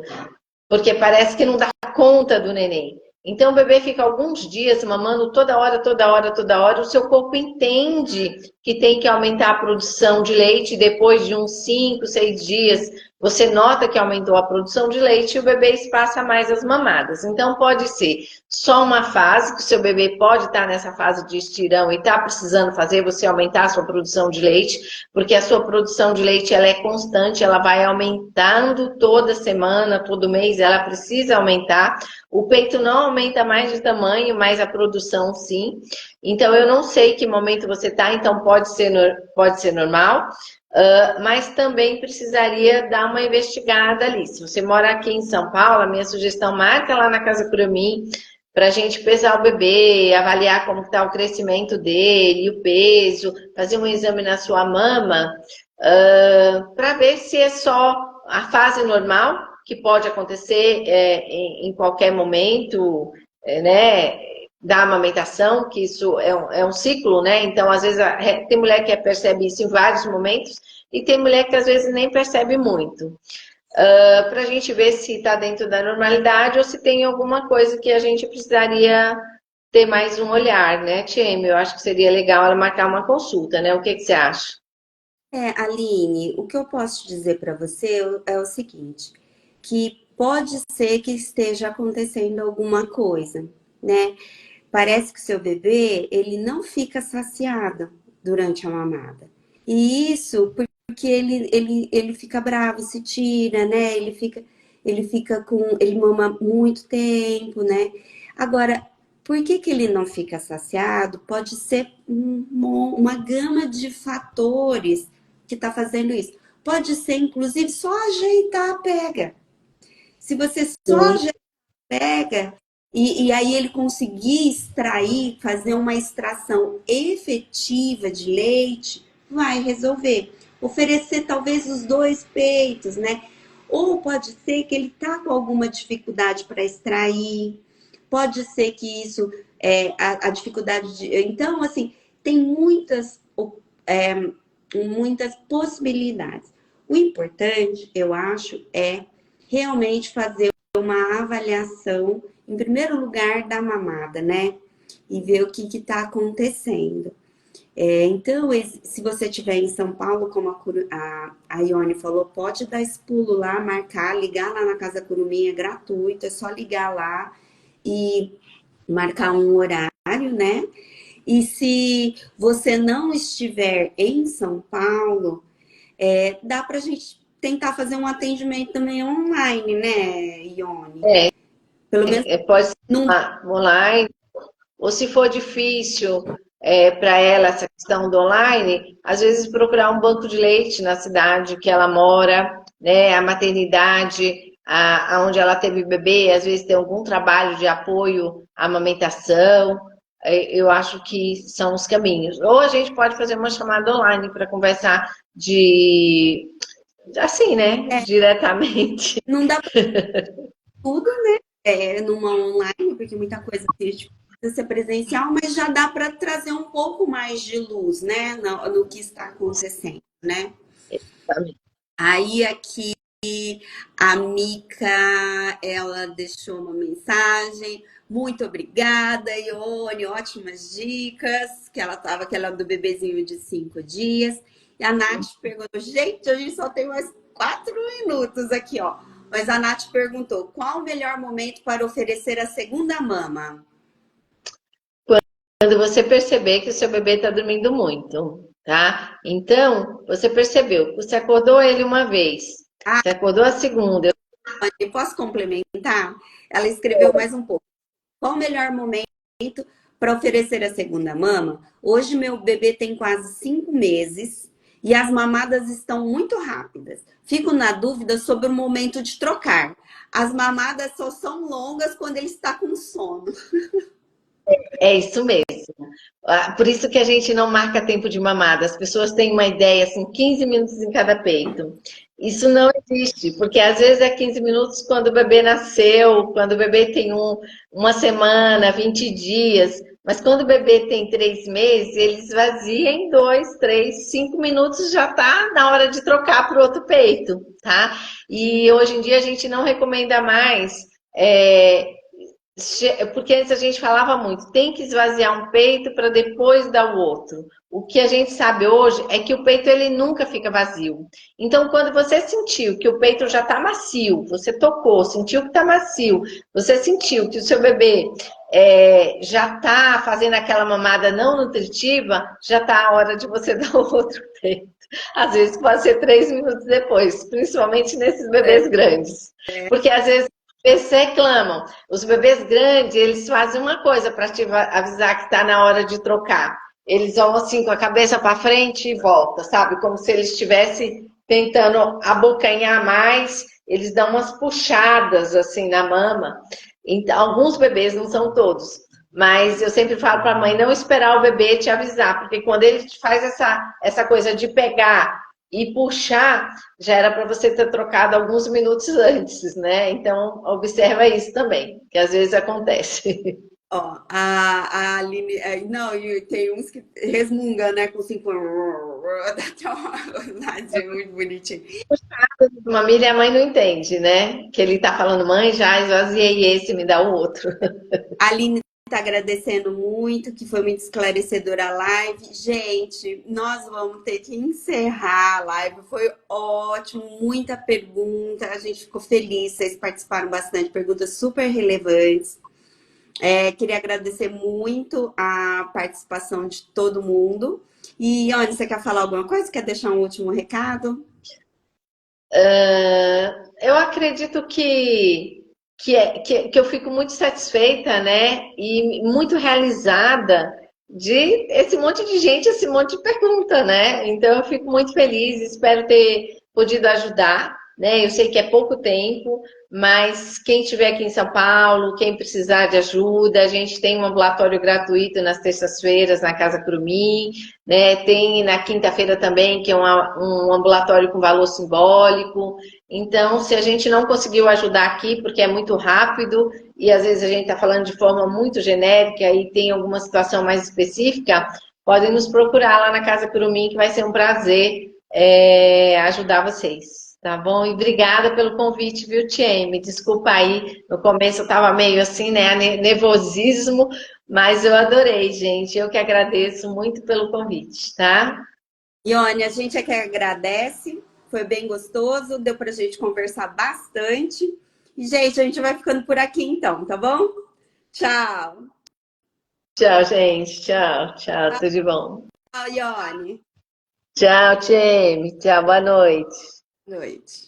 Porque parece que não dá conta do neném. Então o bebê fica alguns dias mamando toda hora, toda hora, toda hora. O seu corpo entende que tem que aumentar a produção de leite. Depois de uns 5, 6 dias, você nota que aumentou a produção de leite e o bebê espaça mais as mamadas. Então pode ser só uma fase, que o seu bebê pode estar nessa fase de estirão e está precisando fazer você aumentar a sua produção de leite, porque a sua produção de leite ela é constante, ela vai aumentando toda semana, todo mês, ela precisa aumentar. O peito não aumenta mais de tamanho, mas a produção sim. Então eu não sei que momento você está, então pode ser normal, mas também precisaria dar uma investigada ali. Se você mora aqui em São Paulo, a minha sugestão, marca lá na Casa Curumim, para a gente pesar o bebê, avaliar como está o crescimento dele, o peso, fazer um exame na sua mama, para ver se é só a fase normal, que pode acontecer em qualquer momento, né, da amamentação, que isso é um ciclo, né? Então, às vezes, tem mulher que percebe isso em vários momentos, e tem mulher que às vezes nem percebe muito. Para a gente ver se está dentro da normalidade ou se tem alguma coisa que a gente precisaria ter mais um olhar, né, Tieme? Eu acho que seria legal ela marcar uma consulta, né? O que você acha? Aline, o que eu posso dizer para você é o seguinte, que pode ser que esteja acontecendo alguma coisa, né? Parece que o seu bebê, ele não fica saciado durante a mamada. E isso porque ele fica bravo, se tira, né? Ele mama muito tempo, né? Agora, por que ele não fica saciado? Pode ser uma gama de fatores que está fazendo isso. Pode ser, inclusive, só ajeitar a pega. Se você só Sim. ajeitar a pega, e aí ele conseguir extrair, fazer uma extração efetiva de leite, vai resolver. Oferecer talvez os 2 peitos, né? Ou pode ser que ele tá com alguma dificuldade para extrair. Pode ser que isso a dificuldade de. Então, assim, tem é, muitas possibilidades. O importante, eu acho, é realmente fazer uma avaliação, em primeiro lugar, da mamada, né? E ver o que está acontecendo. Então, se você estiver em São Paulo, como a Ione falou, pode dar esse pulo lá, marcar, ligar lá na Casa Curumim, é gratuito, é só ligar lá e marcar um horário, né? E se você não estiver em São Paulo, dá para a gente tentar fazer um atendimento também online, né, Ione? É, Pelo menos pode ser não. online, ou se for difícil para ela essa questão do online, às vezes procurar um banco de leite na cidade que ela mora, né, a maternidade, onde ela teve bebê, às vezes tem algum trabalho de apoio à amamentação, eu acho que são os caminhos. Ou a gente pode fazer uma chamada online para conversar de assim, né? É, Diretamente. não dá para tudo, né? Numa online, porque muita coisa assim, tipo, precisa ser presencial, mas já dá para trazer um pouco mais de luz, né? No que está acontecendo, né? Aí aqui a Mica, ela deixou uma mensagem. Muito obrigada, Ione, ótimas dicas. Que ela é do bebezinho de 5 dias. E a Nath perguntou, gente, a gente só tem mais 4 minutos aqui, ó. Mas a Nath perguntou, qual o melhor momento para oferecer a segunda mama? Quando você perceber que o seu bebê está dormindo muito, tá? Então, você percebeu, você acordou ele uma vez, Ah, você acordou a segunda. eu posso complementar? Ela escreveu mais um pouco. Qual o melhor momento para oferecer a segunda mama? Hoje meu bebê tem quase 5 meses e as mamadas estão muito rápidas. Fico na dúvida sobre o momento de trocar. As mamadas só são longas quando ele está com sono. É isso mesmo. Por isso que a gente não marca tempo de mamada. As pessoas têm uma ideia, assim, 15 minutos em cada peito. Isso não existe, porque às vezes é 15 minutos quando o bebê nasceu, quando o bebê tem uma semana, 20 dias. Mas quando o bebê tem 3 meses, ele esvazia em 2, 3, 5 minutos, já tá na hora de trocar para o outro peito, tá? E hoje em dia a gente não recomenda mais. é, Porque antes a gente falava muito, tem que esvaziar um peito para depois dar o outro. O que a gente sabe hoje é que o peito ele nunca fica vazio. Então, quando você sentiu que o peito já está macio, você tocou, sentiu que está macio, você sentiu que o seu bebê já está fazendo aquela mamada não nutritiva, já está a hora de você dar o outro peito. Às vezes pode ser 3 minutos depois, principalmente nesses bebês grandes. Porque às vezes bebês reclamam. Os bebês grandes, eles fazem uma coisa para te avisar que está na hora de trocar. Eles vão assim com a cabeça para frente e volta, sabe? Como se eles estivessem tentando abocanhar mais. Eles dão umas puxadas assim na mama. Então, alguns bebês, não são todos. Mas eu sempre falo para a mãe não esperar o bebê te avisar, porque quando ele te faz essa coisa de pegar e puxar, já era para você ter trocado alguns minutos antes, né? Então, observa isso também, que às vezes acontece. Ó, a Aline. Não, e tem uns que resmunga, né? Com 5. Dá até uma muito bonitinho. Família, a mãe não entende, né? Que ele tá falando, mãe, já esvaziei esse, me dá o outro. A Aline está agradecendo muito, que foi muito esclarecedora a live. Gente, nós vamos ter que encerrar a live. Foi ótimo, muita pergunta. A gente ficou feliz, vocês participaram bastante, perguntas super relevantes. Queria agradecer muito a participação de todo mundo. E, Oni, você quer falar alguma coisa? Quer deixar um último recado? Eu acredito que eu fico muito satisfeita, né? E muito realizada de esse monte de gente, esse monte de pergunta, né? Então eu fico muito feliz, espero ter podido ajudar, né? Eu sei que é pouco tempo, mas quem estiver aqui em São Paulo, quem precisar de ajuda, a gente tem um ambulatório gratuito nas terças-feiras na Casa Curumim, né? Tem na quinta-feira também, que é um ambulatório com valor simbólico. Então, se a gente não conseguiu ajudar aqui, porque é muito rápido, e às vezes a gente está falando de forma muito genérica e tem alguma situação mais específica, podem nos procurar lá na Casa Curumim, que vai ser um prazer ajudar vocês. Tá bom? E obrigada pelo convite, viu, Tchê? Me desculpa aí, no começo eu estava meio assim, né, nervosismo, mas eu adorei, gente. Eu que agradeço muito pelo convite, tá? Ione, a gente é que agradece. Foi bem gostoso, deu pra gente conversar bastante. E, gente, a gente vai ficando por aqui então, tá bom? Tchau. Tchau, gente. Tchau, tchau. Tudo de bom. Tchau, Ione. Tchau, Tchê. Tchau, boa noite. Boa noite.